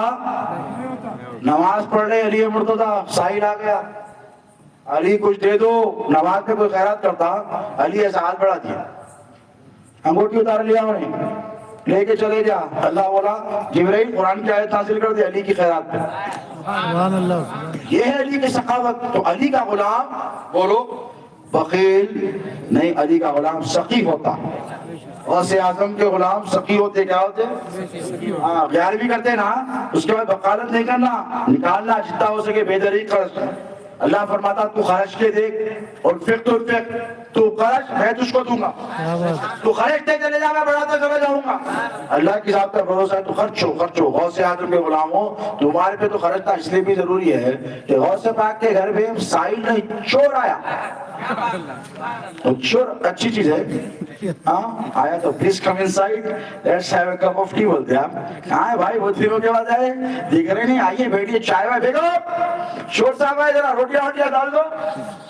نماز پڑھ رہے, علی مرتضیٰ ساحل آ گیا, علی کچھ دے دو, نماز پہ کوئی خیرات کرتا, علی ایسا ہاتھ بڑھا دیا, انگوٹھی اتار لیا انہیں, لے کے چلے جا. اللہ بولا جبرائیل قرآن کی آیت نازل کر دے علی کی خیرات پہ. یہ ہے علی کی سخاوت. تو علی کا غلام بولو بخیل نہیں, علی کا غلام سخی ہوتا. غوث اعظم کے غلام سخی ہوتے, کیا ہوتے؟ ہاں, غیار بھی کرتے نا, اس کے بعد بقالت نہیں کرنا, نکالنا جتنا ہو سکے بے دریغ خرچ. اللہ فرماتا تو خرچ کے دیکھ, اور تو خرچ میں تجھ کو دوں گا, تو خرچ دے چلے جا, میں بڑھاتا چلا جاؤں گا. اللہ کی ذات پر بھروسہ ہے تو خرچ ہو. غوث اعظم کے غلاموں, تمہارے پہ تو خرچنا اس لیے بھی ضروری ہے کہ غوث پاک کے گھر میں سائل نہیں, چور آیا. تو چور اچھی چیز ہے, ہاں آیا تو please come in side, let's have a cup of T بولتے ہیں. آپ کہاں ہے بھائی, بہت دنوں کے بعد آئے, دیکھ رہے نہیں, آئیے بیٹھیے, چائے وائے بھیجو, چور صاحب آئے ذرا روٹیاں ڈال دو.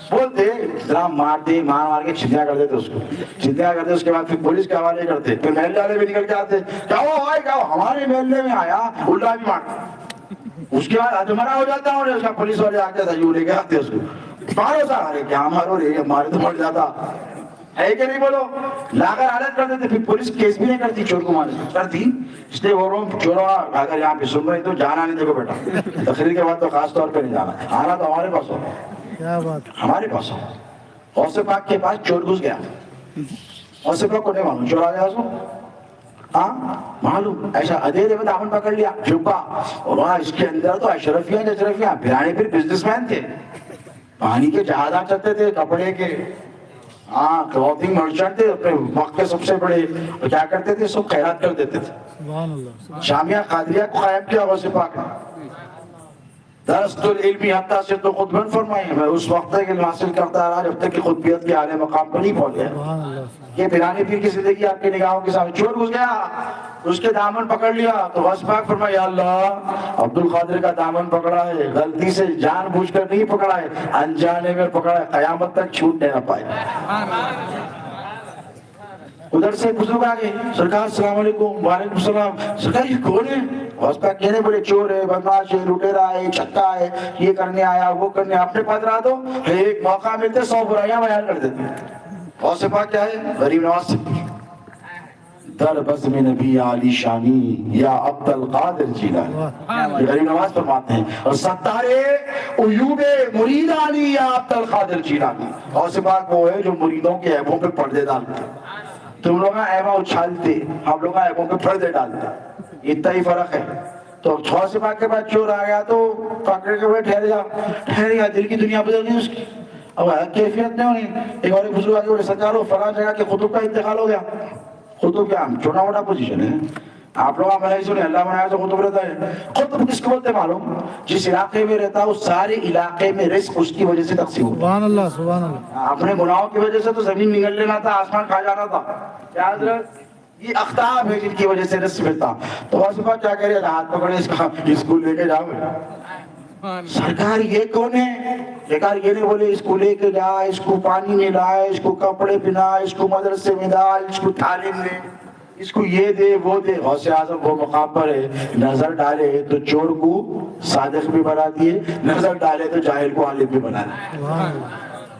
بولتے ذرا مارتے, مار کے چھتیاں کر دیتے, اس کو چھتیاں کرتے, اس کے بعد پھر پولیس کے حوالے کرتے, پھر محلے والے بھی نکل کے آتے, کیا ہوا بھائی, کیا ہمارے محلے میں آیا, الٹا بھی مارتا. اس کے بعد ادمرا ہو جاتا, اور اس کا پولیس والے آ کے یوں لے کے آتے اس کو, مارو سا. ارے کیا مارو رے, ہمارے تو مر جاتا ہے کہ نہیں بولو. لا کر عادت کر دیتے, پھر پولیس کیس بھی نہیں کرتی چور کو مارنے کرتی. اس لیے بول رہا ہوں, چوروں اگر یہاں پہ سن رہے تو جانا نہیں, دیکھو بیٹا تقریر کے بعد تو خاص طور پہ نہیں جانا, آنا تو ہمارے پاس ہو, ہمارے پاس ہو. غوث پاک کے پاس چور گھس گیا, غوث پاک کو نہیں معلوم چور آ گیا, ہاں معلوم ایسا ادھیرے میں دامن پکڑ لیا جھکا، اور وہاں اس کے اندر تو اشرفیاں اشرفیاں پھرانے پھر بزنس مین تھے، پانی کے جہازات چلتے تھے، کپڑے کے، ہاں کلوتھنگ مرچنٹ تھے اپنے وقت کے سب سے بڑے، کیا کرتے تھے سب خیرات کر دیتے تھے۔ جامعہ قادریہ کو قائم کیا غوث پاک نے، درست العلمی حتیٰ سے تو خطبن فرمائی، میں اس وقت تک علم حاصل کرتا رہا جب تک کہ خطبیت کے اعلی مقام پر نہیں پہنچ گیا۔ یہ پیرانے پیر کی زندگی آپ کی نگاہوں کے سامنے، چور گھس گیا، اس کے دامن پکڑ لیا تو غوث پاک فرمایا یا اللہ عبد القادر کا دامن پکڑا ہے، غلطی سے جان بوجھ کر نہیں پکڑا ہے، انجانے میں پکڑا ہے، قیامت تک چھوٹنے نہ پائے۔ ادھر سے بزرگ آگے، سرکار السلام علیکم، وعلیکم السلام، سرکار یہ کون ہے؟ غوث پاک کہنے بولے چور ہے، بدماش ہے، لٹیرا ہے، چکا ہے، یہ کرنے آیا وہ کرنے، اپنے پاس رہا تو ایک موقع ملتے 100 برائیاں بیان کر دیتے۔ غوث پاک کیا ہے؟ غریب نواز سے در بزم نبی علی شانی یا عبد القادر جیلانی، یہ غریب نواز فرماتے ہیں، اور ستار عیوب مرید علی یا عبد القادر جیلانی۔ غوث پاک وہ ہے جو مریدوں کے عیبوں پہ پردے ڈالتے، تم لوگ عیبہ اچھالتے، ہم لوگ عیبوں پہ پردے ڈالتے، اتنا ہی فرق ہے۔ تو غوث پاک کے بعد چور آ گیا تو پکڑ کے وہ ٹھہر گیا، دل کی دنیا بدل گئی اس کی، اب کیفیت نہیں ہونی۔ ایک اور بزرگ آگے بولے سرکار وہ فلاں جگہ کے خطب کا انتقال ہو گیا۔ خطب کیا چھوٹا موٹا پوزیشن ہے، آپ لوگ ہمیں سنے اللہ بنایا تو خطب رہتا ہے۔ خطب کس کو بولتے معلوم؟ جس علاقے میں رہتا ہے اس سارے علاقے میں رزق اس کی وجہ سے تقسیم ہوتا ہے۔ سبحان اللہ سبحان اللہ۔ اپنے گناہوں کی وجہ سے تو زمین نگل لینا تھا، آسمان کھا جانا تھا، کیا حضرت یہ اختاب ہے جن کی وجہ سے رزق ملتا۔ تو غوث پاک کیا کہہ رہے ہیں؟ ہاتھ پکڑے اس کا، اسکول لے کے جاؤ۔ سرکار یہ کون ہے؟ سرکار یہ نہیں بولے اس کو لے کے جا، اس کو پانی میں لائے، اس کو کپڑے پہنا، اس کو مدرسے میں ڈال، اس کو تعلیم دے، اس کو یہ دے وہ دے۔ غوث اعظم وہ مقام پر ہے، نظر ڈالے تو چور کو صادق بھی بنا دیے، نظر ڈالے تو جاہل کو عالم بھی بنا دیے۔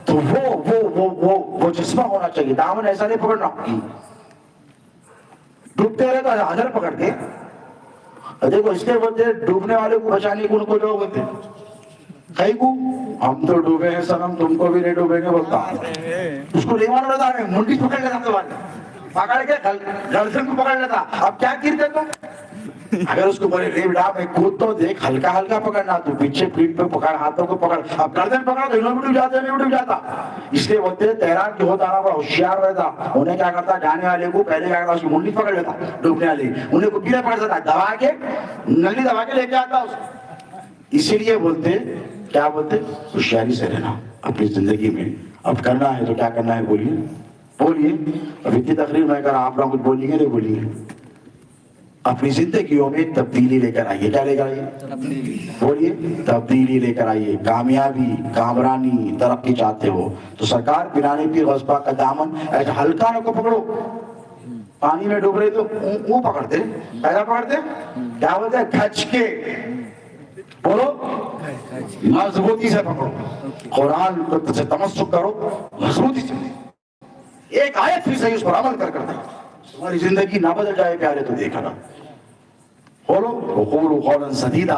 تو وہ جسمہ ہونا چاہیے، دامن ایسا نہیں پکڑنا۔ ڈوبتے رہے تو حضر پکڑتے، دیکھو اس کے بولتے ڈوبنے والے کو بچانے کو ان کو لوگ بولتے کئی کو ہم تو ڈوبے ہیں سنم تم کو بھی نہیں ڈوبے گے بولتا، اس کو نہیں مان رہتا ہے، منڈی پکڑ لیتا تو پکڑ کے گردن کو پکڑ لیتا۔ اب کیا کرتے تو اگر اس کو بولے ریب ڈا میں کود تو دیکھ ہلکا ہلکا پکڑنا، تو پیچھے پیٹ پہ پکڑ، ہاتھوں کو پکڑ، اب گردن پکڑا تو انہوں بھی ڈوب جاتے نہیں ڈوب جاتا۔ اس لیے بولتے تیراک جو ہوتا نا بڑا ہوشیار رہتا، انہیں کیا کرتا جانے والے کو پہلے کیا کرتا اس کی منڈی پکڑ لیتا، ڈوبنے والے انہیں کو پیڑے پکڑ دیتا، دبا کے نلی دبا کے لے کے آتا اس کو۔ اسی لیے بولتے کیا بولتے ہوشیاری سے رہنا اپنی زندگی میں۔ اب کرنا ہے تو کیا کرنا ہے بولیے بولیے، اب اتنی تقریر میں کر آپ لوگ کچھ بولیے نہیں بولیے، اپنی زندگیوں میں تبدیلی لے کر آئیے۔ کیا لے کر آئیے بولیے؟ تبدیلی لے کر آئیے۔ کامیابی، کامرانی، ترقی چاہتے ہو تو سرکار پیرانے پیر غوث پاک کا دامن ایسا ہلکا نہ کو پکڑو، پانی میں ڈوب رہے تو وہ پکڑتے، پہلا پکڑتے کیا بولتے ہیں کھچ کے، بولو مضبوطی سے پکڑو، قرآن سے تمسک کرو مضبوطی سے، ایک آیت پھر صحیح اس پر عمل کر دیں، تمہاری زندگی نہ بدل جائے پیارے تو دیکھنا۔ بولو وقولوا قولا سدیدا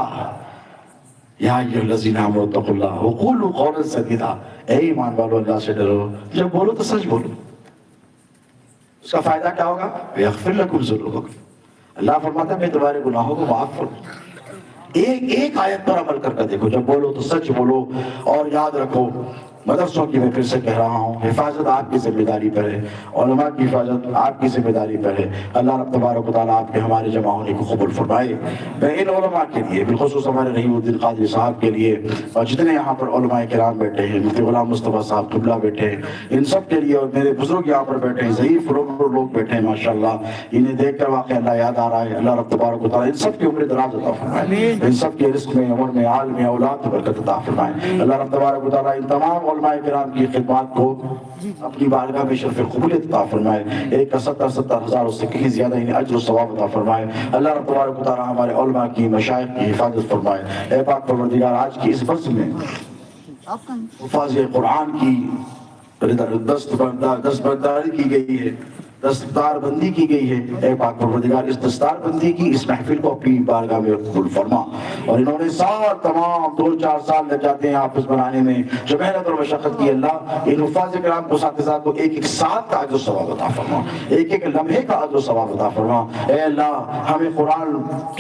یا ایھا الذین آمنوا اتقوا اللہ وقولوا قولا سدیدا، اے ایمان والو اللہ سے ڈرو، جب بولو تو سچ بولو۔ اس کا فائدہ کیا ہوگا؟ یغفر لکم ذنوبکم، اللہ فرماتا ہے میں تمہارے گناہوں کو معاف کروں۔ ایک آیت پر عمل کر دیکھو، جب بولو تو سچ بولو، اور یاد رکھو مدرسوں کی میں پھر سے کہہ رہا ہوں حفاظت آپ کی ذمہ داری پر ہے، علماء کی حفاظت آپ کی ذمہ داری پر ہے۔ اللہ رب تبارک و تعالیٰ آپ کے ہمارے جمع ہونے کو قبول فرمائے۔ میں ان علماء کے لیے بالخصوص ہمارے رحیم الدین قادری صاحب کے لیے اور جتنے یہاں پر علماء کرام بیٹھے ہیں، مفتی غلام مصطفیٰ صاحب قبلہ بیٹھے ہیں، ان سب کے لیے، اور میرے بزرگ یہاں پر بیٹھے ہیں، ضعیف لوگ بیٹھے ہیں ماشاءاللہ، انہیں دیکھ کر واقعی اللہ یاد آ رہا ہے۔ اللہ رب تبارک و تعالیٰ ان سب کی عمر دراز عطا فرمائے، ان سب کے رزق میں، عمر میں، عال میں، اولاد میں برکت عطا فرمائے۔ اللہ رب تبارک و تعالیٰ ان تمام علماء کرام کی خدمات کو اپنی بارگاہ میں شرف قبولیت عطا فرمائے، ایک کا 70 ہزار اس سے کہیں زیادہ انہیں اجر و ثواب عطا فرمائے۔ اللہ رب تبارک و تعالیٰ ہمارے علماء کی، مشائخ کی حفاظت فرمائے۔ اے پاک پروردگار، آج کی اس برس میں حفاظ قرآن کی دست برداری کی گئی ہے، دستار بندی کی گئی ہے، اے پاک پروردگار اس دستار بندی کی اس محفل کو اپنی بارگاہ میں قبول فرما۔ اور انہوں نے تمام 2-4 سال لگ جاتے ہیں حافظ بنانے میں، جو محنت اور مشقت کی، اللہ ان حفاظ کرام کو اساتذہ کو ایک ایک ساتھ کا اجر و ثواب عطا فرما، ایک ایک لمحے کا اجر و ثواب عطا فرما۔ اے اللہ ہمیں قرآن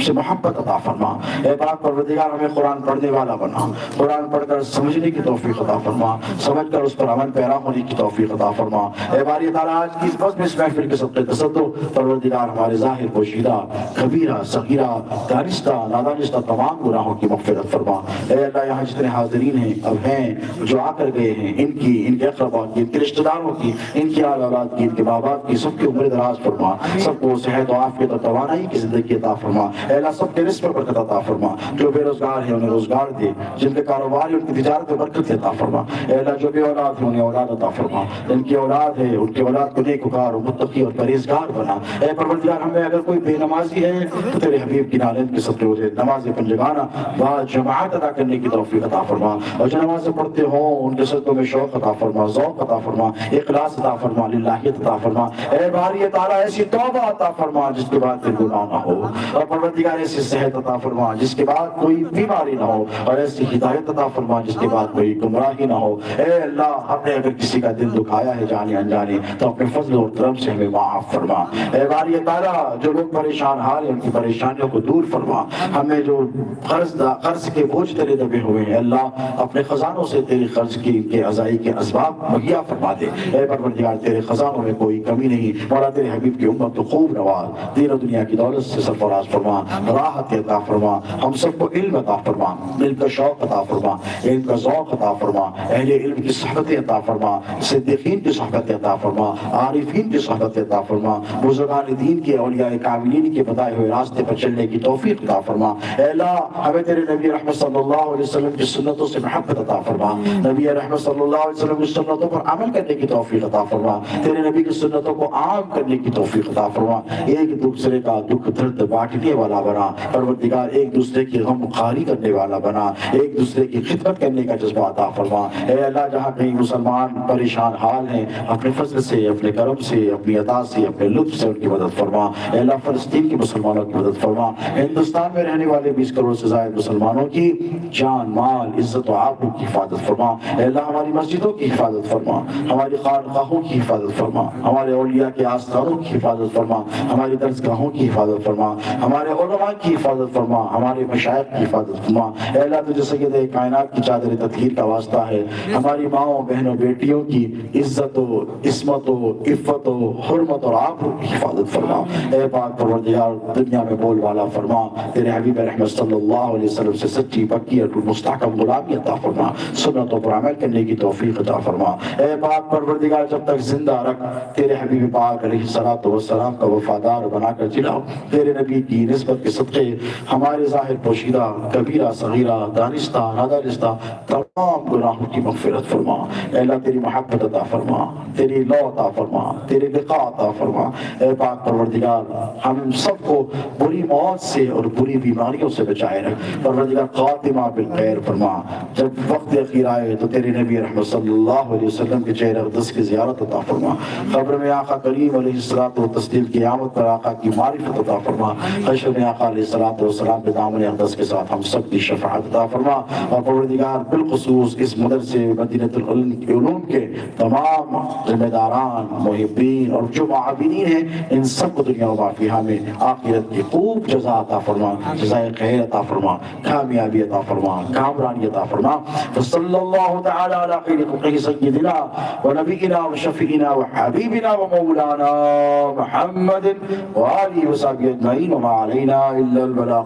سے محبت عطا فرما، اے پاک پروردگار ہمیں قرآن پڑھنے والا بنا، قرآن پڑھ کر سمجھنے کی توفیق عطا فرما، سمجھ کر اس پر عمل پیرا ہونے کی توفیق عطا فرما۔ اے باری تعالیٰ آج کی اس محفل کے صدقے تصدق پروردگار ہمارے ظاہر پوشیدہ کبیرہ صغیرہ دانستہ نادانستہ تمام گناہوں کی مغفرت فرما۔ اے اللہ یہاں جتنے حاضرین ہیں اب ہیں جو آ کر گئے ہیں، ان کی، ان کے اقربا کی، ان کے رشتہ داروں کی، ان کی آل اولاد کی، ان کے ماں باپ کی، سب کی عمر دراز فرما، سب کو صحت و عافیت اور توانائی کی زندگی عطا فرما۔ اے اللہ سب کے رزق پر برکت عطا فرما، جو بے روزگار ہیں انہیں روزگار دے، جن کے کاروبار ہے ان کی تجارت میں برکت عطا فرما۔ اے اللہ جو بے اولاد ہیں انہیں اولاد عطا فرما، جن کی اولاد ہے ان کی اولاد کو نیک وکار اور متقی اور پرہیزگار بنا۔ اے پروردگار ہمیں اگر کوئی بے نمازی ہے تو تیرے حبیب کی نالند کے صدقے اسے نماز پنجگانہ با جماعت ادا کرنے کی توفیق عطا فرما، اور جو نمازیں پڑھتے ہوں ان کے صدقوں میں شوق عطا فرما، ذوق عطا فرما، اخلاص عطا فرما، للہیت عطا فرما۔ اے باری تعالیٰ ایسی توبہ عطا فرما جس کے بعد پھر گناہ نہ ہو، اور پروردگار ایسی صحت عطا فرما جس کے بعد کوئی بیماری نہ ہو، اور ایسی ہدایت عطا فرما جس کے بعد کوئی گمراہی نہ ہو۔ اے اللہ ہم نے اگر کسی کا دل دکھایا ہے جانے انجانے تو اپنے فضل اور کرم سے ہمیں معاف فرما۔ اے باری تعالیٰ جو لوگ پریشان حال ہیں ان کی پریشانیوں کو دور فرما، ہمیں جو قرض کے بوجھ تیرے دبے ہوئے ہیں اللہ اپنے خزانوں سے تیرے قرض کی کے ازائی کے اسباب مہیا فرما دے۔ اے پروردگار تیرے خزانوں میں کوئی کمی نہیں، مولا تیرے حبیب کی امت تو خوب نواز، دین و دنیا کی دولت سے سرفراز فرما، راحت عطا فرما، ہم سب کو علم عطا فرما، علم کا شوق عطا فرما، علم کا ذوق عطا فرما، اہل علم کی صحبت عطا فرما، صدیقین کی صحبت عطا فرما، عارفین کی صحبت عطا فرما، بزرگان دین کے اولیاء کاملین کے بتائے ہوئے راستے پر چلنے کی توفیق عطا فرما۔ اے اللہ ہمیں تیرے نبی رحمت صلی اللہ علیہ وسلم کی سنتوں سے محبت عطا فرما، نبی رحمت صلی اللہ علیہ وسلم کی سنتوں پر عمل کرنے کی توفیق عطا فرما، تیرے نبی کی سنتوں کو عام کرنے کی توفیق عطا فرما، ایک دوسرے کا دکھ درد بانٹنے والا بنا، پروردگار ایک دوسرے کی غم خواری کرنے والا بنا، ایک دوسرے کی خدمت کرنے کا جذبہ عطا فرما۔ اے اللہ جہاں کہیں مسلمان پریشان حال ہیں اپنے فضل سے، اپنے کرم سے، اپنی عطا سے، اپنے لطف سے ان کی مدد فرما۔ اے اللہ فلسطین کی مسلمانوں کی مدد فرما، ہندوستان میں رہنے والے 20 کروڑ سے زائد مسلمانوں کی جان مال عزت و آبرو کی حفاظت فرما۔ اے اللہ ہماری مسجدوں کی حفاظت فرما، ہماری خانقاہوں کی حفاظت فرما، ہمارے اولیاء کے آستانوں کی حفاظت فرما، ہماری درسگاہوں کی حفاظت فرما، ہمارے علماء کی حفاظت فرما، ہمارے مشائخ کی حفاظت فرما۔ اے اللہ تجھے سید کائنات کی چادر تطہیر کا واسطہ ہے، ہماری ماؤں بہنوں بیٹیوں کی عزت و عصمت و عفت و حرمت اور آبرو کی حفاظت فرما۔ اے پاک پروردگار دنیا میں بول والا فرما، تیرے حبیب رحمت صلی اللہ علیہ وسلم سے سچی پکی اور مستحکم غلامی عطا فرما، سنتوں پر عمل کرنے کی توفیق عطا فرما۔ اے پاک پروردگار جب تک زندہ رکھ تیرے حبیب پاک علیہ الصلوۃ والسلام کا وفادار بنا کر جلاؤ، تیرے نبی کی نسبت کے صدقے ہمارے ظاہر پوشیدہ کبیرہ صغیرہ دانستہ نادانستہ تمام گناہوں کی مغفرت فرما۔ اے اللہ تیری محبت عطا فرما، تیری لو عطا فرما، تیری لقاء عطا فرما۔ اے پاک پروردگار ہم سب کو بری موت سے اور بری بیماریوں سے بچائے رکھ، پروردگار خاتمہ بالخیر فرما۔ جب وقت اخیر آئے تو تیرے نبی رحمت صلی اللہ علیہ وسلم کے چہرہ اقدس کی زیارت عطا فرما، قبر میں آقا کریم علیہ الصلوۃ والتسلیم کی آمد پر آقا کی معرفت عطا فرما، حشر میں آقا علیہ الصلوۃ والسلام کے دامن اقدس کے ساتھ ہم سب کی شفاعت عطا فرما۔ اور پروردگار بالخصوص اس مدرسے مدینہ العلوم کے تمام ذمہ داران محبین اور جو معاونین ہیں ان سب کو دنیا و مافیہا میں آخرت کی خوب جزا عطا فرما، جزائے خیر عطا فرما، کامیابی عطا فرما، کامرانی عطا فرما۔ وصلی اللہ تعالی علی خیر خلقہ سیدنا و نبینا و شفیعنا و حبیبنا و مولانا محمد و آلہ و صحبہ اجمعین وما علینا الا البلاغ۔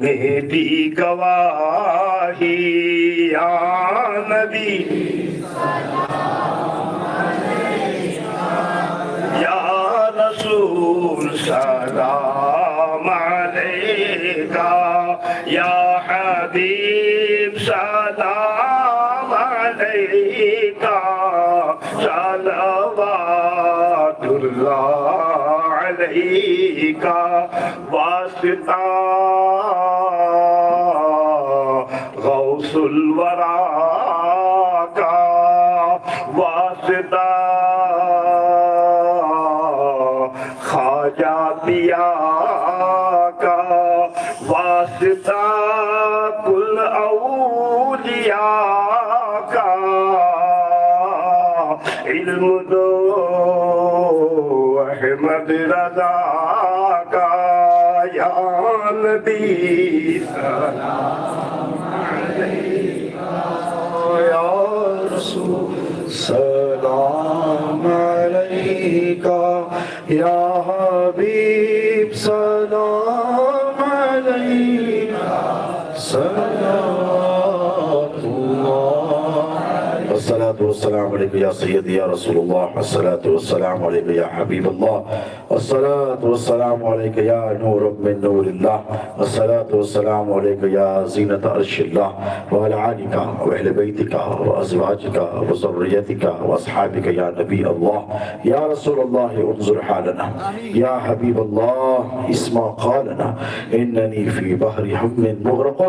نے دی گواہی یا نبی یا رسول سلام علیکہ یا حبیب سلام علیکہ صلوات اللہ علیکہ واسطہ غوث الورا کا واسطہ خواجہ پیا کا واسطہ کل اولیاء کا علم دو احمد رضا کا یا نبی سلام علیکہ یا رسول سلام علیکہ یا حبیب سلام علیکہ صلوات اللہ الصلاة والسلام علیکہ یا سیدی یا رسول اللہ الصلاة والسلام علیکہ یا حبیب اللہ الصلاة والسلام علیکہ یا نور من نور اللہ الصلاة والسلام علیکہ یا زینت عرش اللہ وعلى آلک وأہل بیتک وأزواجک وذریتک وأصحابک یا نبی اللہ یا رسول اللہ انظر حالنا یا حبیب اللہ اسمع قالنا اننی فی بحر ہم مغرق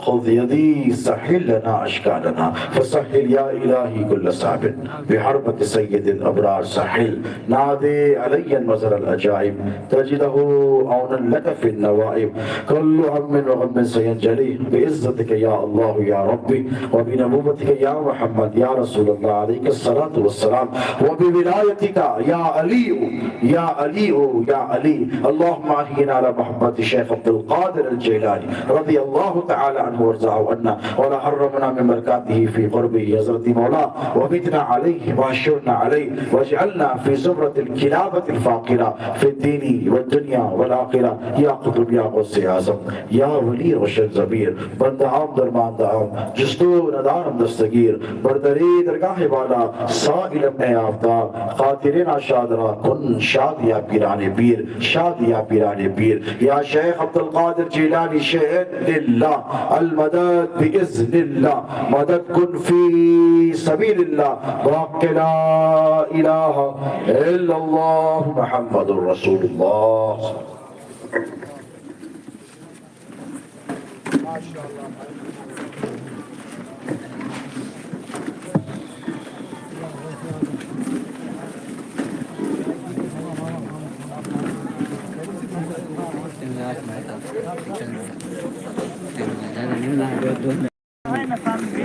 خذ یدی سحل لنا اشکالنا فسحل یا الہی کل صعب بحربت سید الابرار سحل نادی علی المزر العجائب تجدہ عونا لک فی النوائب کل ہم وغم سینجلی بعزتک یا اللہ یا ربی وبنبوتک یا محمد یا رسول اللہ علیہ الصلاة والسلام وبولایتک یا علی یا علی یا علی اللہم آہینا على محمد شیخ عبد القادر الجیلانی رضی اللہ تعالی عنہ ورضاه عنا ولا حرمنا من برکاته في قربه حضرت مولا وبتنا عليه واشرنا عليه واجعلنا في زمرة الكلابة الفاقرة في الدين والدنيا والآخرة يا قطب يا غوث اعظم يا ولی روشن ضمیر بندہام درمان دہام جستور ندارم دستگیر بردری درگاہ والا سائلم اے آفتاب خاطرین شادرہ کن شاد یا پیران پیر شاد یا پیران پیر یا شیخ عبد القادر جیلانی شہد للہ المدد بإذن اللہ مدد کن فی سبیل اللہ باق لا الہ الا اللہ محمد رسول اللہ Jangan